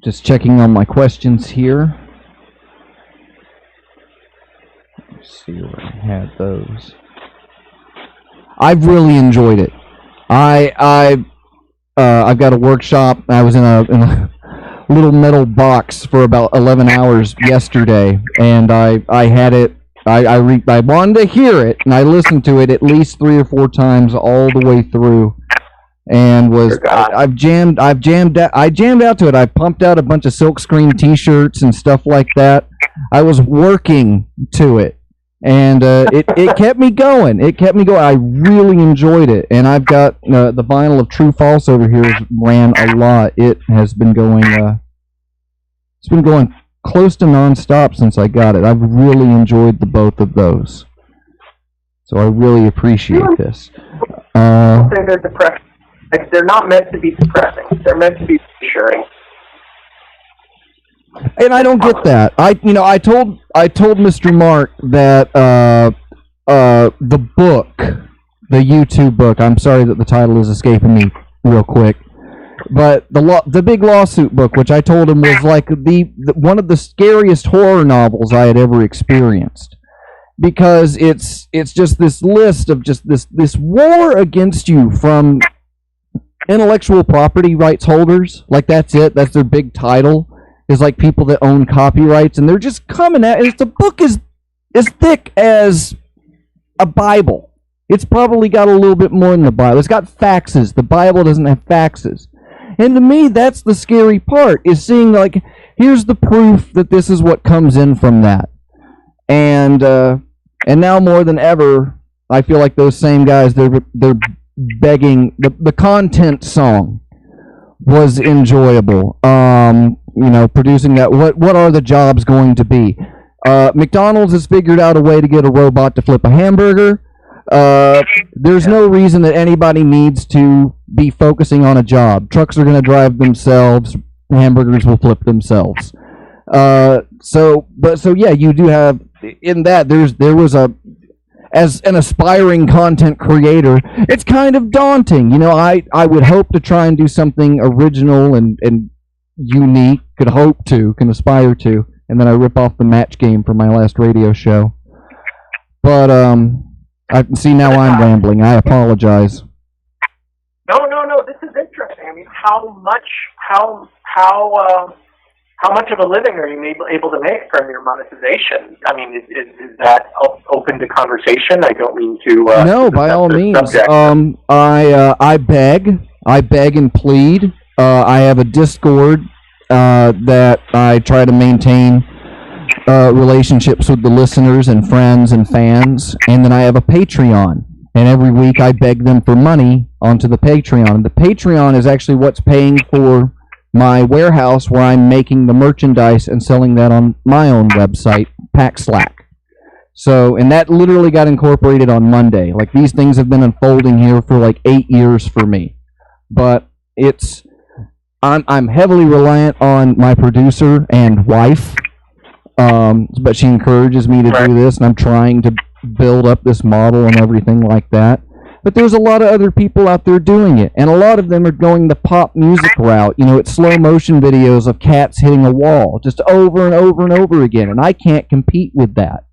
Just checking on my questions here. Let's see where I had those. I've really enjoyed it. I've got a workshop. I was in a little metal box for about 11 hours yesterday, and I had it. I wanted to hear it, and I listened to it at least 3 or 4 times all the way through, and I jammed out to it. I pumped out a bunch of silkscreen T-shirts and stuff like that. I was working to it. And it kept me going. I really enjoyed it. And I've got the vinyl of True False over here ran a lot. It has been going. It's been going close to nonstop since I got it. I've really enjoyed the both of those. So I really appreciate this. They're depressing. They're not meant to be depressing. They're meant to be reassuring. And I don't get that. I told Mr. Mark that the book, the YouTube book. I'm sorry that the title is escaping me real quick, but the big lawsuit book, which I told him was like the one of the scariest horror novels I had ever experienced, because it's just this list of just this war against you from intellectual property rights holders. Like that's it. That's their big title. Is like people that own copyrights, and they're just coming at it. The book is as thick as a Bible. It's probably got a little bit more than the Bible. It's got faxes. The Bible doesn't have faxes. And to me, that's the scary part, is seeing, like, here's the proof that this is what comes in from that. And now more than ever, I feel like those same guys, they're begging, the content song was enjoyable. Producing that. What are the jobs going to be? McDonald's has figured out a way to get a robot to flip a hamburger. There's no reason that anybody needs to be focusing on a job. Trucks are going to drive themselves. Hamburgers will flip themselves. So yeah, you do have in that. There was as an aspiring content creator, it's kind of daunting. I would hope to try and do something original and unique. Can aspire to, and then I rip off the match game for my last radio show. But I see now I'm rambling. I apologize. No. This is interesting. I mean, how much of a living are you able to make from your monetization? I mean, is that open to conversation? I don't mean to. No, by all means. I beg and plead. I have a Discord that I try to maintain relationships with the listeners and friends and fans, and then I have a Patreon. And every week I beg them for money onto the Patreon. And the Patreon is actually what's paying for my warehouse where I'm making the merchandise and selling that on my own website, PackSlack. So, and that literally got incorporated on Monday. Like, these things have been unfolding here for like 8 years for me. But I'm heavily reliant on my producer and wife. But she encourages me to do this, and I'm trying to build up this model and everything like that. But there's a lot of other people out there doing it, and a lot of them are going the pop music route. It's slow motion videos of cats hitting a wall just over and over and over again, and I can't compete with that.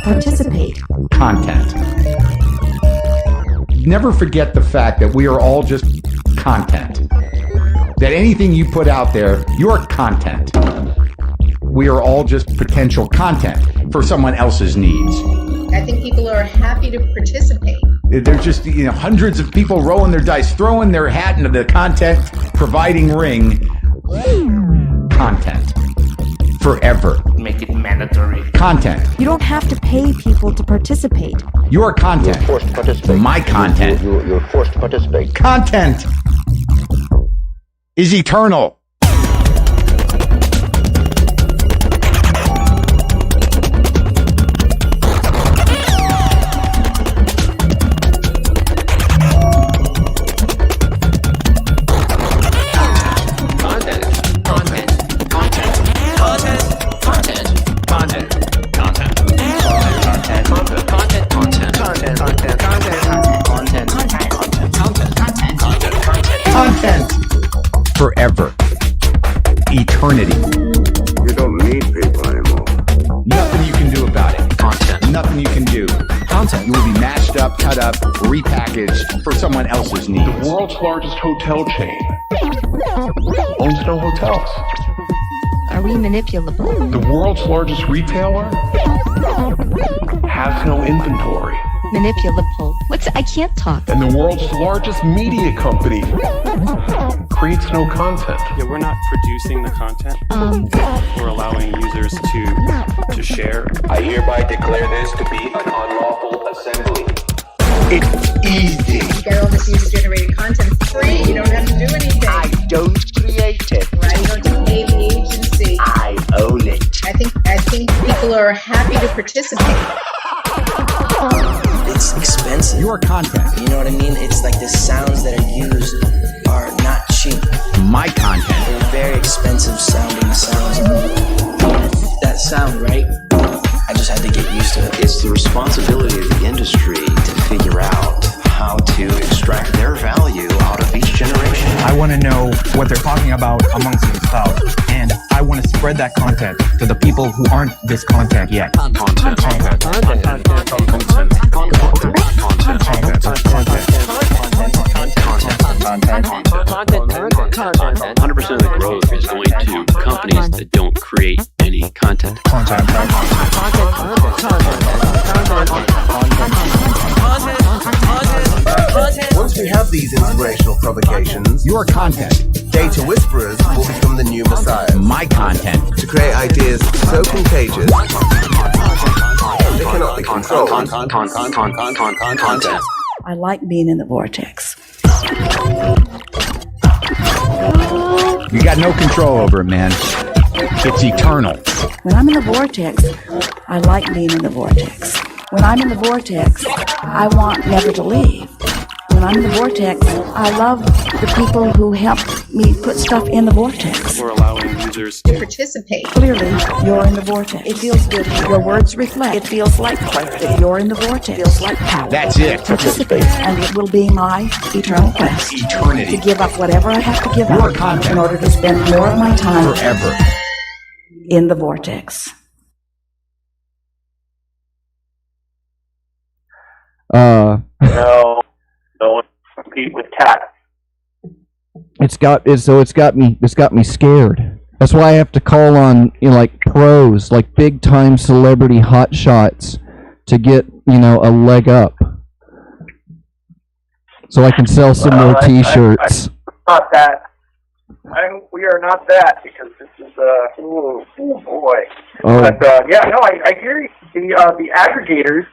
Participate. Content. Never forget the fact that we are all just content. That anything you put out there, you're content. We are all just potential content for someone else's needs. I think people are happy to participate. There's just hundreds of people rolling their dice, throwing their hat into the content providing ring. Content. Forever. Make it mandatory. Content. You don't have to pay people to participate. Your content. You're forced to participate. My content. You're forced to participate. Content is eternal. Forever. Eternity. You don't need people anymore. Nothing you can do about it. Content. Nothing you can do. Content. You will be mashed up, cut up, repackaged for someone else's needs. The world's largest hotel chain owns no hotels. Are we manipulable? The world's largest retailer has no inventory. Manipulable. I can't talk. And the world's largest media company creates no content. Yeah, we're not producing the content. We're allowing users to share. I hereby declare this to be an unlawful assembly. It's easy. You get all this user-generated content free. You don't have to do anything. I don't create it. Right? You don't have to pay the agency. I own it. I think people are happy to participate. It's expensive. Your content. You know what I mean? It's like the sounds that are used are not cheap. My content. They're very expensive sounding sounds. That sound, right? I just had to get used to it. It's the responsibility of the industry to figure out how to extract their value out of each generation. I want to know what they're talking about amongst themselves, and I want to spread that content to the people who aren't this content yet. Content. 100% of the growth is going to companies that don't create any content. Once we have these inspirational provocations, your content. Stay To whisperers will become the new messiahs. My content. To create ideas so contagious, they cannot be controlled. Content. I like being in the vortex. You got no control over it, man. It's eternal. When I'm in the vortex, I like being in the vortex. When I'm in the vortex, I want never to leave. When I'm in the vortex, I love the people who help me put stuff in the vortex. We're allowing users to participate. Clearly, you're in the vortex. It feels good. Your words reflect. It feels like clarity. You're in the vortex. It feels like power. That's it. Participate. And it will be my eternal quest. Eternity. To give up whatever I have to give Your up content. in order to spend more of my time Forever. in the vortex. No one compete with cats. It's got me scared. That's why I have to call on like pros, like big time celebrity hotshots, to get a leg up, so I can sell some more T-shirts. Not that. We are not that, because this is oh boy. Oh. But yeah, no, I hear you. The aggregators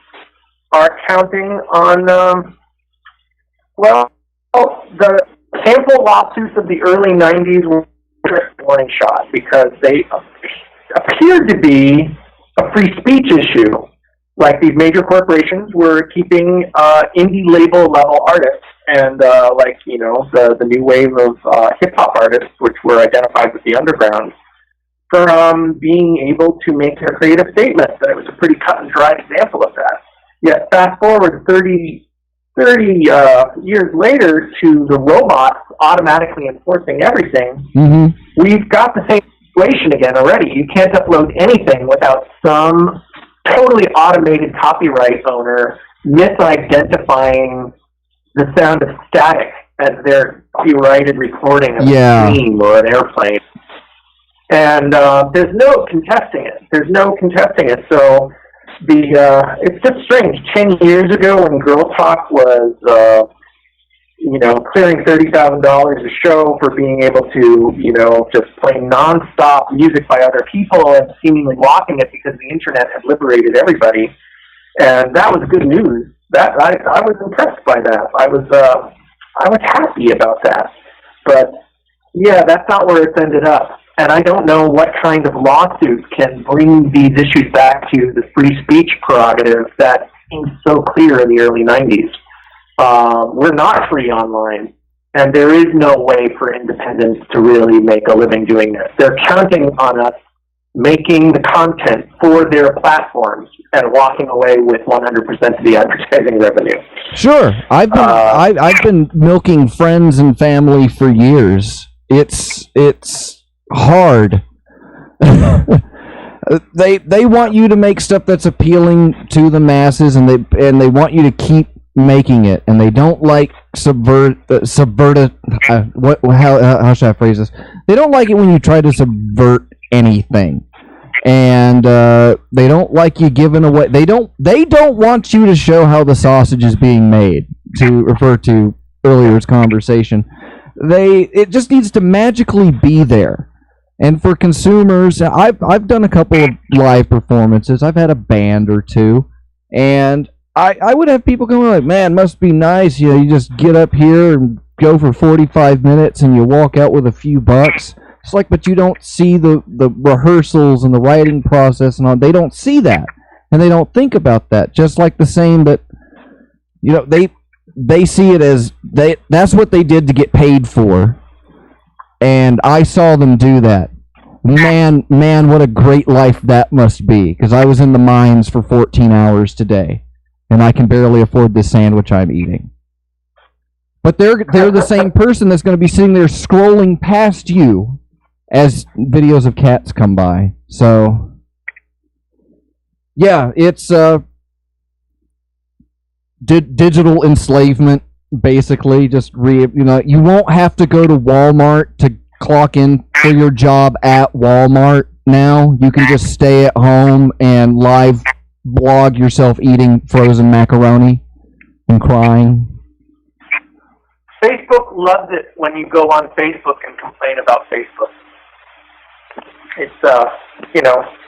are counting on the sample lawsuits of the early 90s were a warning shot, because they appeared to be a free speech issue. Like, these major corporations were keeping indie label level artists and the new wave of hip hop artists, which were identified with the underground, from being able to make their creative statements. And it was a pretty cut and dry example of that. Yet fast forward 30 years later to the robots automatically enforcing everything, we've got the same situation again already. You can't upload anything without some totally automated copyright owner misidentifying the sound of static as their copyrighted recording of a stream or an airplane. And there's no contesting it. So it's just strange. 10 years ago, when Girl Talk was, clearing $30,000 a show for being able to, just play nonstop music by other people and seemingly blocking it because the internet had liberated everybody, and that was good news. That I was impressed by that. I was happy about that. But yeah, that's not where it's ended up. And I don't know what kind of lawsuits can bring these issues back to the free speech prerogative that seemed so clear in the early 90s. We're not free online, and there is no way for independents to really make a living doing this. They're counting on us making the content for their platforms and walking away with 100% of the advertising revenue. Sure, I've been milking friends and family for years. It's hard. They want you to make stuff that's appealing to the masses, and they want you to keep making it, and they don't like how should I phrase this? They don't like it when you try to subvert anything, and they don't like you giving away. They don't want you to show how the sausage is being made, to refer to earlier's conversation. It just needs to magically be there. And for consumers, I've done a couple of live performances. I've had a band or two, and I would have people going like, man, must be nice. You just get up here and go for 45 minutes and you walk out with a few bucks. It's like, but you don't see the rehearsals and the writing process and all. They don't see that, and they don't think about that. Just like the same that, they see it as that's what they did to get paid for. And I saw them do that. Man, what a great life that must be. Because I was in the mines for 14 hours today, and I can barely afford this sandwich I'm eating. But they're the same person that's going to be sitting there scrolling past you as videos of cats come by. So, yeah, it's digital enslavement. Basically, just you won't have to go to Walmart to clock in for your job at Walmart now. You can just stay at home and live blog yourself eating frozen macaroni and crying. Facebook loves it when you go on Facebook and complain about Facebook. It's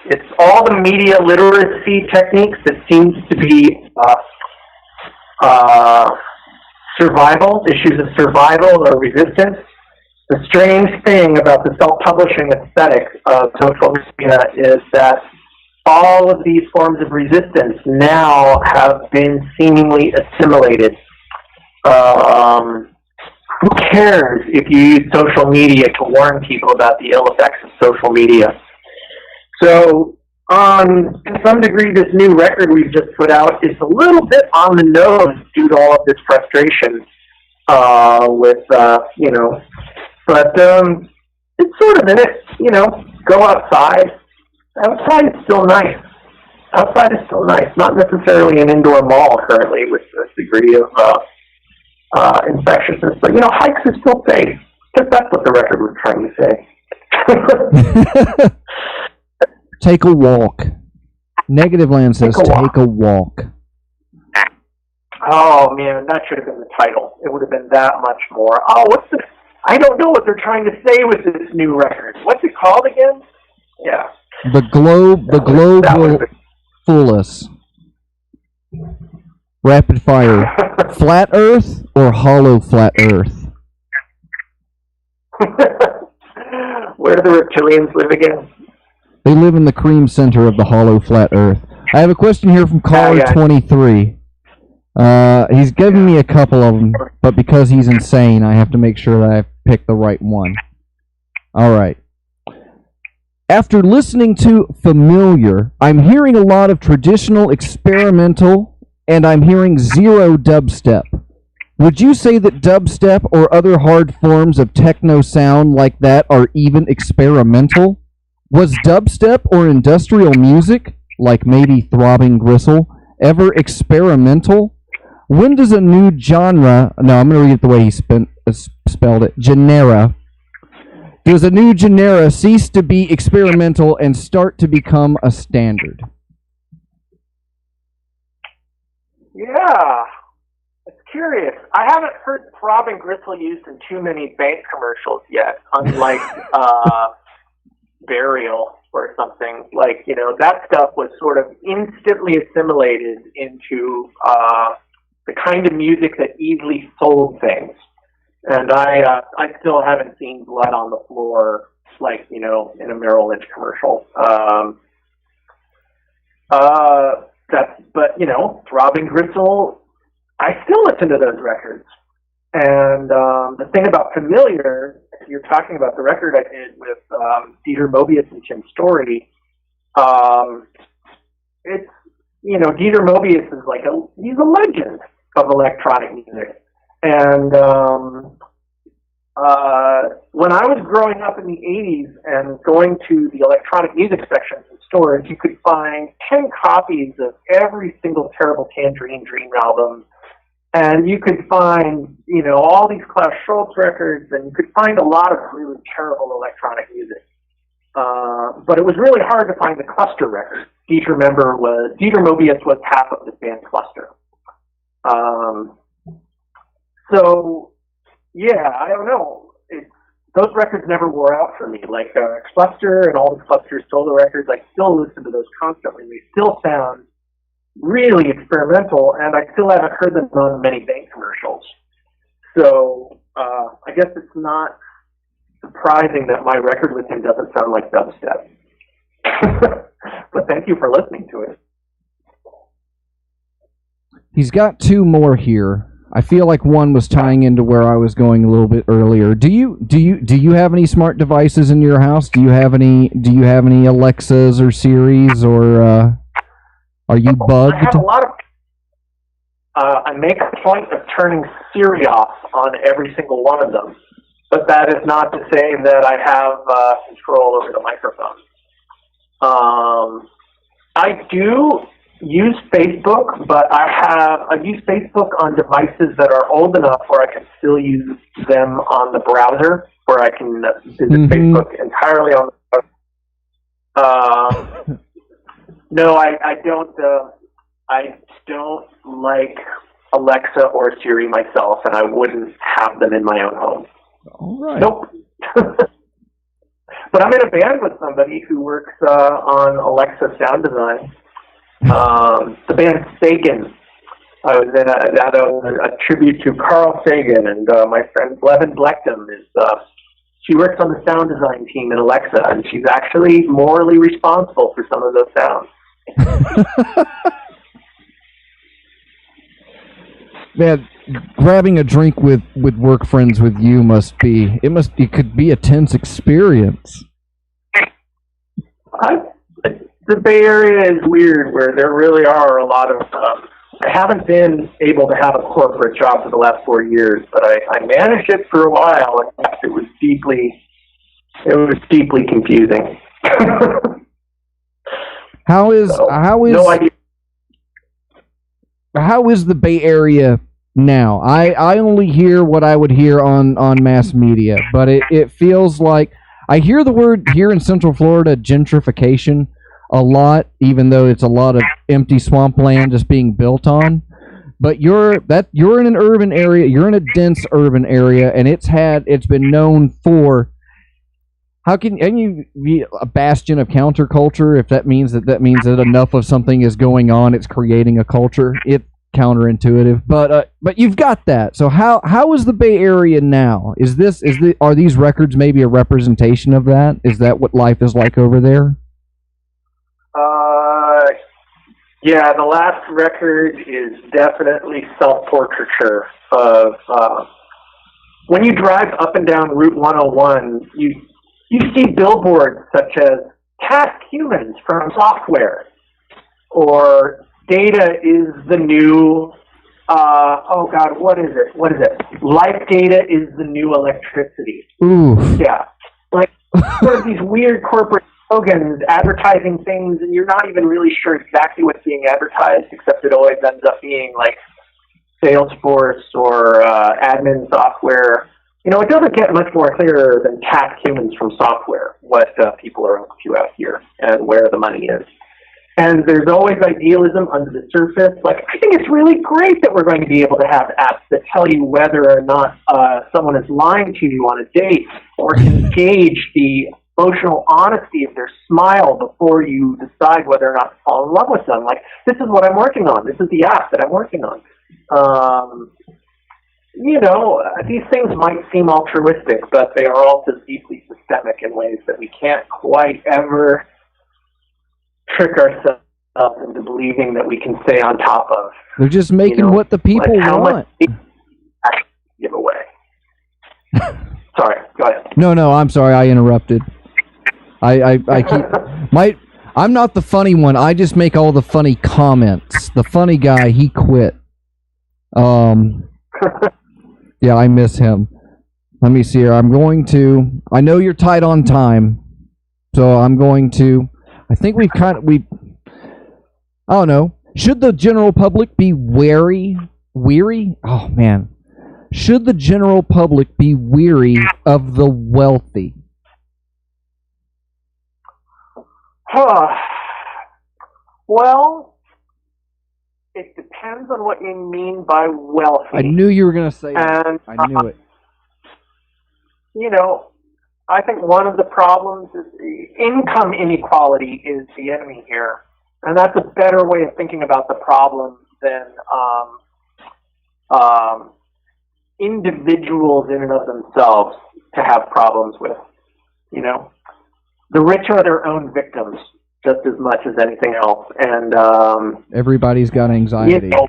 it's all the media literacy techniques that seems to be issues of survival or resistance. The strange thing about the self-publishing aesthetic of social media is that all of these forms of resistance now have been seemingly assimilated. Who cares if you use social media to warn people about the ill effects of social media? So, to some degree, this new record we've just put out is a little bit on the nose due to all of this frustration but it's sort of in it, go outside. Outside is still nice. Outside is still nice. Not necessarily an indoor mall currently with a degree of infectiousness, but hikes are still safe. I guess that's what the record was trying to say. Take a walk. Negativland says take a walk. Oh man, that should have been the title. It would have been that much more. Oh, I don't know what they're trying to say with this new record. What's it called again? Yeah. The globe will fool us. Rapid fire. Flat Earth or hollow flat Earth? Where do the reptilians live again? They live in the cream center of the hollow flat Earth. I have a question here from caller 23. He's given me a couple of them, but because he's insane, I have to make sure that I pick the right one. All right. After listening to Familiar, I'm hearing a lot of traditional experimental, and I'm hearing zero dubstep. Would you say that dubstep or other hard forms of techno sound like that are even experimental? Was dubstep or industrial music, like maybe Throbbing Gristle, ever experimental? When does a new genre... No, I'm going to read it the way he spelled it. Genera. Does a new genera cease to be experimental and start to become a standard? Yeah. It's curious. I haven't heard Throbbing Gristle used in too many bank commercials yet, unlike Burial or something. That stuff was sort of instantly assimilated into the kind of music that easily sold things. And I still haven't seen blood on the floor in a Merrill Lynch commercial. Throbbing Gristle, I still listen to those records. And the thing about Familiar, if you're talking about the record I did with Dieter Mobius and Tim Story, it's, Dieter Mobius is he's a legend of electronic music. And when I was growing up in the 80s and going to the electronic music sections in stores, you could find 10 copies of every single Terrible Tangerine Dream album. And you could find, all these Klaus Schultz records, and you could find a lot of really terrible electronic music. But it was really hard to find the Cluster record. Dieter Mobius was half of this band Cluster. So, yeah, I don't know. Those records never wore out for me. Cluster and all the Cluster solo records, I still listen to those constantly. They still sound really experimental, and I still haven't heard them on many bank commercials. So, I guess it's not surprising that my record with him doesn't sound like dubstep. But thank you for listening to it. He's got two more here. I feel like one was tying into where I was going a little bit earlier. Do you have any smart devices in your house? Do you have any Alexas or Siris, or are you bugged? I have a lot of. I make a point of turning Siri off on every single one of them, but that is not to say that I have control over the microphone. I do use Facebook, but I use Facebook on devices that are old enough where I can still use them on the browser, where I can visit Facebook entirely on the browser. No, I don't like Alexa or Siri myself, and I wouldn't have them in my own home. All right. Nope. But I'm in a band with somebody who works on Alexa sound design. The band Sagan. I was in a tribute to Carl Sagan, and my friend Levin Blechtem is. She works on the sound design team in Alexa, and she's actually morally responsible for some of those sounds. Man, grabbing a drink with work friends with you it could be a tense experience. The Bay Area is weird, where there really are a lot of. I haven't been able to have a corporate job for the last 4 years, but I managed it for a while. In fact, it was deeply confusing. How is no idea. How is the Bay Area now? I only hear what I would hear on mass media, but it feels like I hear the word here in Central Florida, gentrification, a lot, even though it's a lot of empty swampland just being built on. But you're in an urban area, you're in a dense urban area, and it's been known for. How can you be a bastion of counterculture if that means that enough of something is going on, it's creating a culture? It's counterintuitive, but you've got that. So how is the Bay Area now? Are these records maybe a representation of that? Is that what life is like over there? Yeah, the last record is definitely self-portraiture of when you drive up and down Route 101, you see billboards such as "Task Humans" from software, or "Data is the new." Oh God, what is it? Life data is the new electricity. Ooh. Yeah, like sort of these weird corporate slogans advertising things, and you're not even really sure exactly what's being advertised, except it always ends up being like Salesforce or admin software. You know, it doesn't get much more clearer than "Task Humans" from software, what people are up to out here and where the money is. And there's always idealism under the surface. Like, I think it's really great that we're going to be able to have apps that tell you whether or not someone is lying to you on a date, or can gauge the emotional honesty of their smile before you decide whether or not to fall in love with them. Like, this is what I'm working on. This is the app that I'm working on. You know, these things might seem altruistic, but they are also deeply systemic in ways that we can't quite ever trick ourselves into believing that we can stay on top of. They're just making what the people like how want. Much give away. Sorry, go ahead. No, I'm sorry, I interrupted. I keep I'm not the funny one. I just make all the funny comments. The funny guy, he quit. Yeah, I miss him. Let me see here. I know you're tight on time, so I think I don't know. Should the general public be weary? Oh, man. Should the general public be weary of the wealthy? Well, it depends on what you mean by wealthy. I knew you were going to say that. I knew it. You know, I think one of the problems is income inequality is the enemy here. And that's a better way of thinking about the problem than individuals in and of themselves to have problems with. You know, the rich are their own victims just as much as anything else. And everybody's got anxiety. You know,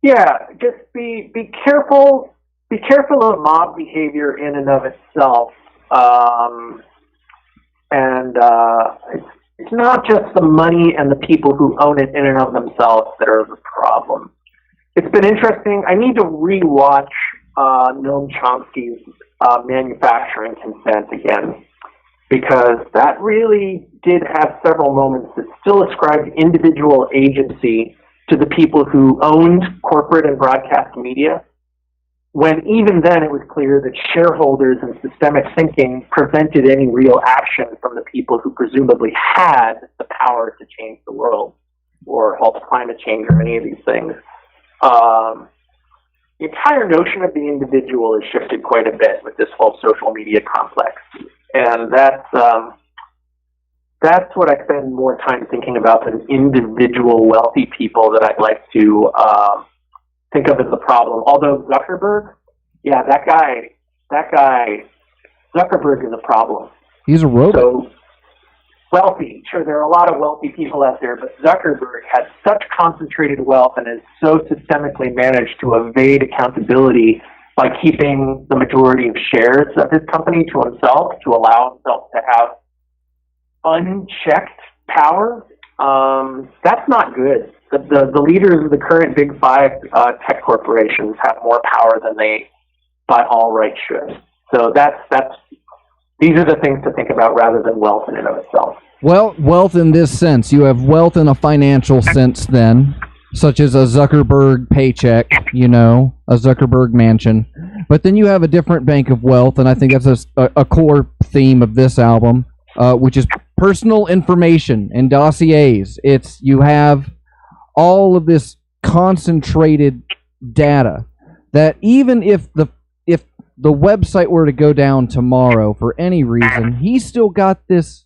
yeah, just be careful. Be careful of mob behavior in and of itself. It's not just the money and the people who own it in and of themselves that are the problem. It's been interesting. I need to rewatch Noam Chomsky's Manufacturing Consent again, because that really did have several moments that still ascribed individual agency to the people who owned corporate and broadcast media, when even then it was clear that shareholders and systemic thinking prevented any real action from the people who presumably had the power to change the world or halt climate change or any of these things. the entire notion of the individual has shifted quite a bit with this whole social media complex, and that's what I spend more time thinking about than individual wealthy people that I'd like to think of as the problem. Although Zuckerberg, yeah, that guy, Zuckerberg is a problem. He's a robot. So wealthy, sure, there are a lot of wealthy people out there, but Zuckerberg has such concentrated wealth and is so systemically managed to evade accountability by keeping the majority of shares of his company to himself, to allow himself to have unchecked power. That's not good. The leaders of the current big five tech corporations have more power than they by all rights should. So these are the things to think about rather than wealth in and of itself. Well, wealth in this sense. You have wealth in a financial sense then, such as a Zuckerberg paycheck, a Zuckerberg mansion. But then you have a different bank of wealth, and I think that's a core theme of this album, which is personal information and dossiers. You have all of this concentrated data that even if the website were to go down tomorrow for any reason, he's still got this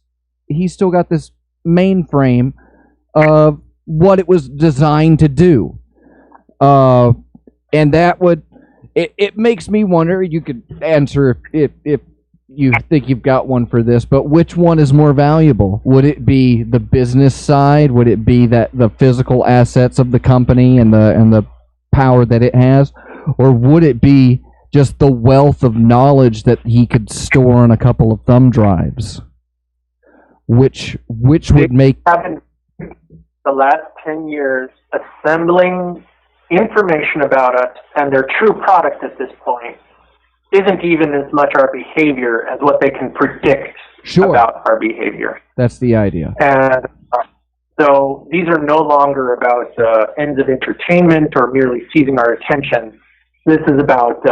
mainframe of what it was designed to do. And that it makes me wonder, you could answer if you think you've got one for this, but which one is more valuable? Would it be the business side? Would it be the physical assets of the company and the power that it has? Or would it be just the wealth of knowledge that he could store on a couple of thumb drives? Which would make... The last 10 years assembling information about us, and their true product at this point isn't even as much our behavior as what they can predict about our behavior. That's the idea. And so these are no longer about ends of entertainment or merely seizing our attention. This is about,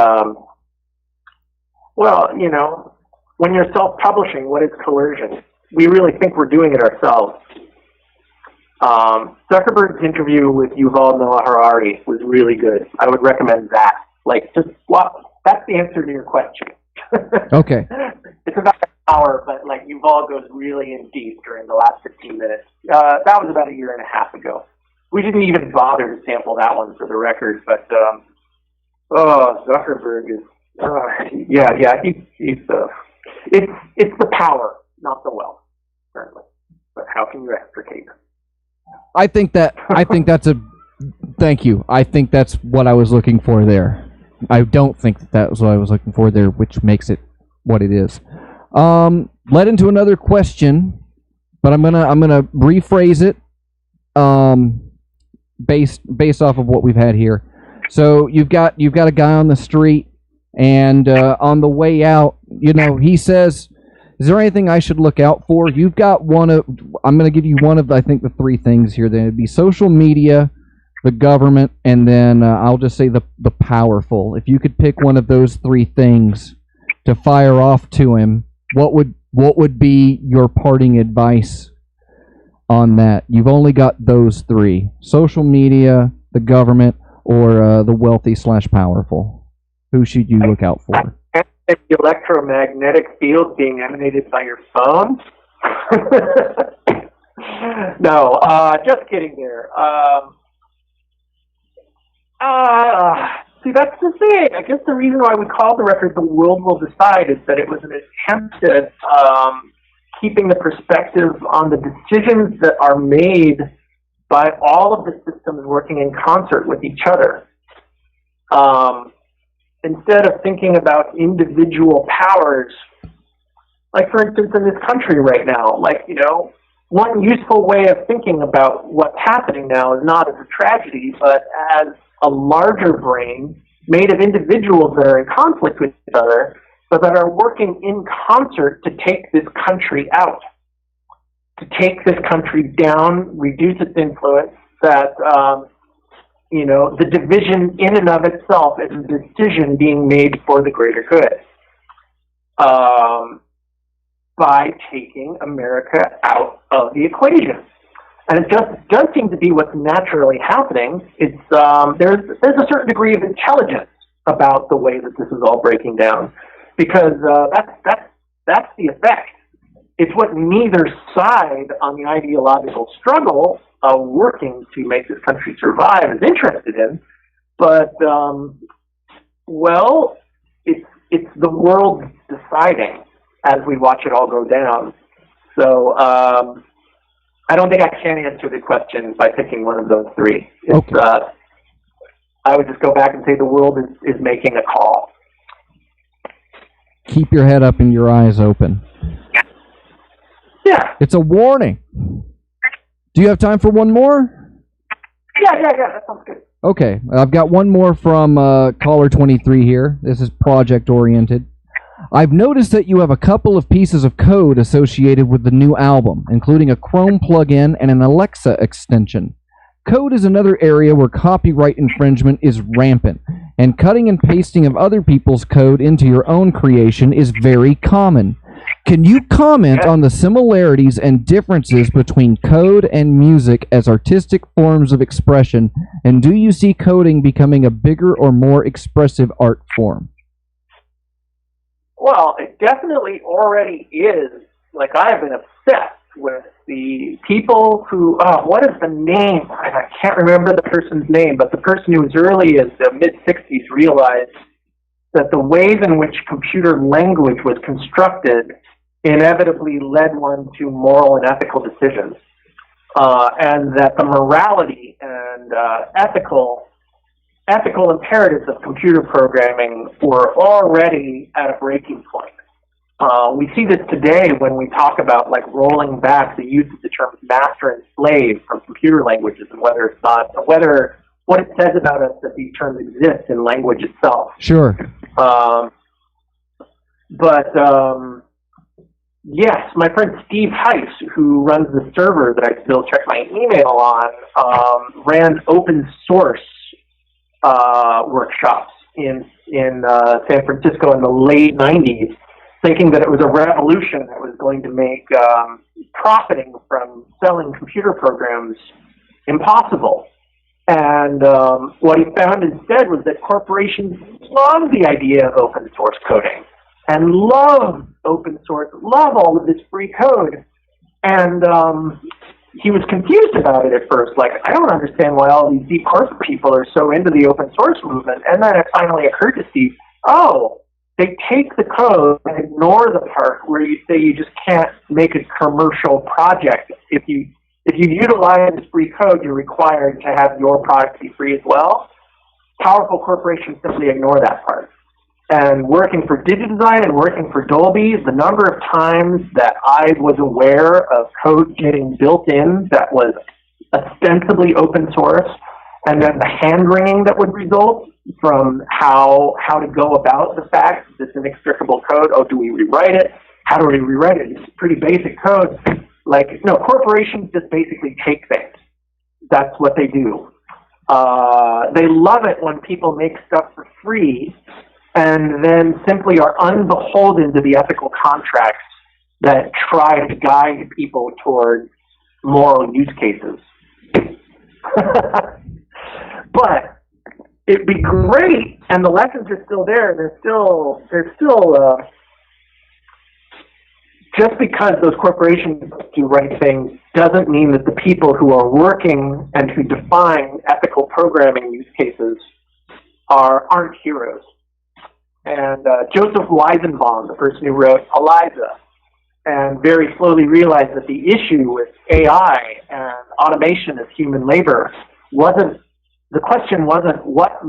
when you're self-publishing, what is coercion? We really think we're doing it ourselves. Zuckerberg's interview with Yuval Noah Harari was really good. I would recommend that. That's the answer to your question. Okay. It's about an hour, but Yuval goes really in deep during the last 15 minutes. That was about a year and a half ago. We didn't even bother to sample that one for the record, but Zuckerberg is he's it's the power, not the wealth, certainly. But how can you extricate? Thank you. I think that's what I was looking for there. I don't think that was what I was looking for there, which makes it what it is. Led into another question, but I'm gonna rephrase it based off of what we've had here. So you've got a guy on the street, and on the way out, he says, "Is there anything I should look out for?" You've got I'm going to give you one of, I think, the three things here. Then it'd be social media, the government, and then I'll just say the powerful. If you could pick one of those three things to fire off to him, what would be your parting advice on that? You've only got those three: social media, the government, or the wealthy/powerful. Who should you look out for? The electromagnetic field being emanated by your phone? No, just kidding there. See, that's the thing. I guess the reason why we call the record "The World Will Decide" is that it was an attempt at keeping the perspective on the decisions that are made by all of the systems working in concert with each other. Instead of thinking about individual powers, like for instance in this country right now, one useful way of thinking about what's happening now is not as a tragedy, but as a larger brain made of individuals that are in conflict with each other, but that are working in concert to take this country out, to take this country down, reduce its influence, that the division in and of itself is a decision being made for the greater good. By taking America out of the equation. And it just does seem to be what's naturally happening. It's there's a certain degree of intelligence about the way that this is all breaking down, because that's the effect. It's what neither side on the ideological struggle of working to make this country survive is interested in. But well, it's the world deciding as we watch it all go down. So I don't think I can answer the question by picking one of those three. Okay. I would just go back and say the world is making a call. Keep your head up and your eyes open. Yeah. It's a warning. Do you have time for one more? Yeah, that sounds good. Okay, I've got one more from caller 23 here. This is project-oriented. I've noticed that you have a couple of pieces of code associated with the new album, including a Chrome plugin and an Alexa extension. Code is another area where copyright infringement is rampant, and cutting and pasting of other people's code into your own creation is very common. Can you comment on the similarities and differences between code and music as artistic forms of expression, and do you see coding becoming a bigger or more expressive art form? Well, it definitely already is. Like, I've been obsessed with the people who, what is the name? I can't remember the person's name, but the person who as early as the mid-60s realized that the ways in which computer language was constructed inevitably led one to moral and ethical decisions, and that the morality and ethical imperatives of computer programming were already at a breaking point. We see this today when we talk about like rolling back the use of the terms master and slave from computer languages, and whether what it says about us that these terms exist in language itself. Sure. Yes, my friend Steve Heiss, who runs the server that I still check my email on, ran open source workshops in San Francisco in the late 90s, thinking that it was a revolution that was going to make profiting from selling computer programs impossible. And what he found instead was that corporations love the idea of open source coding and love open source, love all of this free code. And he was confused about it at first. Like, I don't understand why all these deep corporate people are so into the open source movement. And then it finally occurred to Steve, they take the code and ignore the part where you say you just can't make a commercial project. If you utilize free code, you're required to have your product be free as well. Powerful corporations simply ignore that part. And working for DigiDesign and working for Dolby, the number of times that I was aware of code getting built in that was ostensibly open source, and then the hand-wringing that would result from how to go about the fact that this inextricable code, do we rewrite it? How do we rewrite it? It's pretty basic code. Like, corporations just basically take things. That's what they do. They love it when people make stuff for free and then simply are unbeholden to the ethical contracts that try to guide people toward moral use cases. But it'd be great, and the lessons are still there. They're still just because those corporations do right things doesn't mean that the people who are working and who define ethical programming use cases aren't heroes. And Joseph Weizenbaum, the person who wrote Eliza, and very slowly realized that the issue with AI and automation of human labor the question wasn't what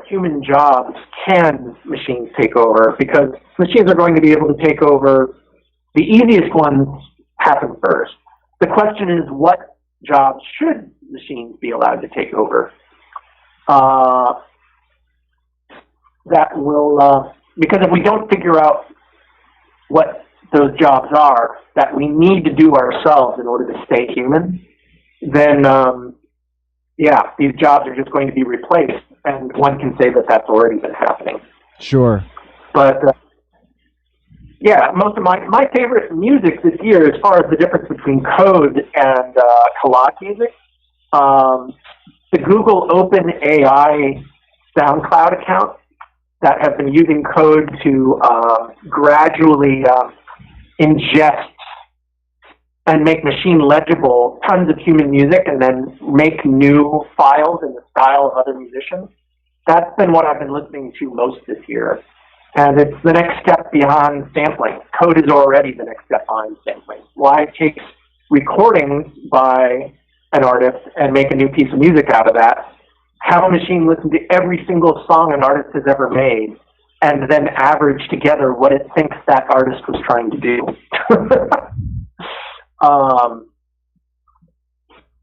human jobs can machines take over, because machines are going to be able to take over the easiest ones happen first. The question is, what jobs should machines be allowed to take over? That will, because if we don't figure out what those jobs are that we need to do ourselves in order to stay human, then, these jobs are just going to be replaced, and one can say that that's already been happening. Sure. But yeah, most of my favorite music this year, as far as the difference between code and collage music, the Google OpenAI SoundCloud account that have been using code to gradually ingest and make machine legible tons of human music and then make new files in the style of other musicians. That's been what I've been listening to most this year. And it's the next step beyond sampling. Code is already the next step behind sampling. Why take recordings by an artist and make a new piece of music out of that? Have a machine listen to every single song an artist has ever made and then average together what it thinks that artist was trying to do.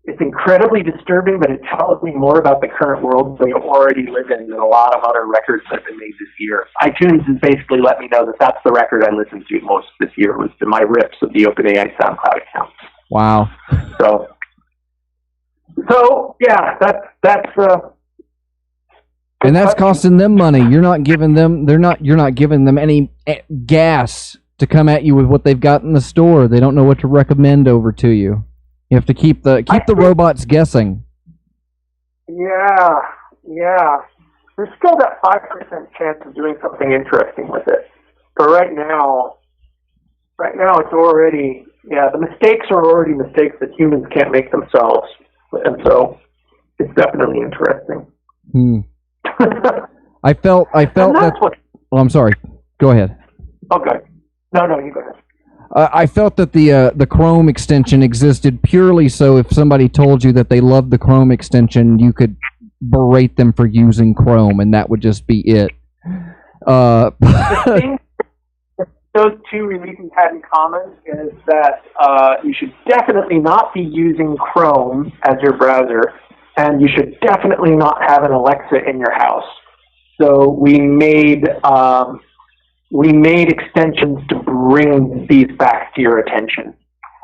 It's incredibly disturbing, but it tells me more about the current world we already live in than a lot of other records that have been made this year. iTunes has basically let me know that that's the record I listened to most this year was my rips of the OpenAI SoundCloud account. Wow. So yeah, that's and that's costing them money. You're not giving them. You're not giving them any gas to come at you with what they've got in the store. They don't know what to recommend over to you. You have to keep the robots guessing. Yeah. There's still that 5% chance of doing something interesting with it. But right now it's already, the mistakes are already mistakes that humans can't make themselves. And so it's definitely interesting. I felt that. Well, I'm sorry. Go ahead. Okay. No, you go ahead. I felt that the Chrome extension existed purely so if somebody told you that they loved the Chrome extension, you could berate them for using Chrome, and that would just be it. The thing those two releases had in common is that you should definitely not be using Chrome as your browser, and you should definitely not have an Alexa in your house. So we made extensions to bring these facts to your attention.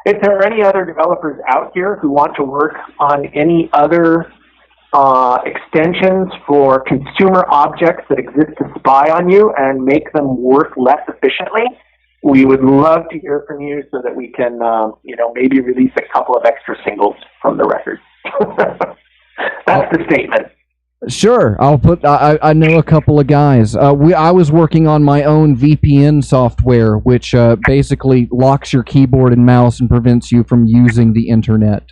If there are any other developers out here who want to work on any other extensions for consumer objects that exist to spy on you and make them work less efficiently, we would love to hear from you so that we can, maybe release a couple of extra singles from the record. That's the statement. Sure, I'll put. I know a couple of guys. I was working on my own VPN software, which basically locks your keyboard and mouse and prevents you from using the internet,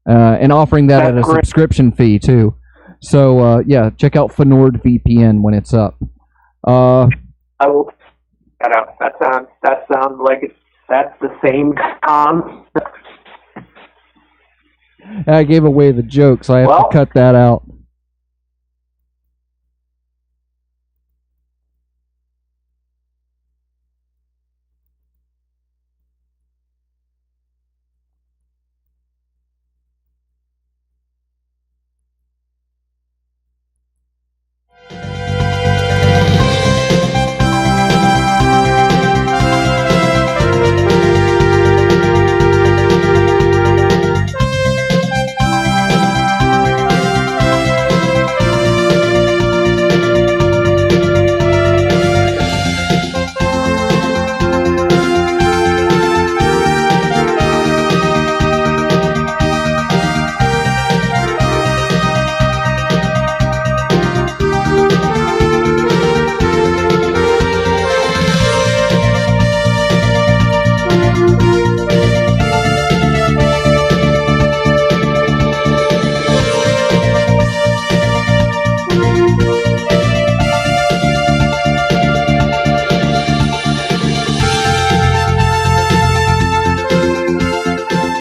and offering that at a subscription fee too. So check out Fnord VPN when it's up. I will check that out. That sounds like that's the same concept. I gave away the joke, so I have to cut that out.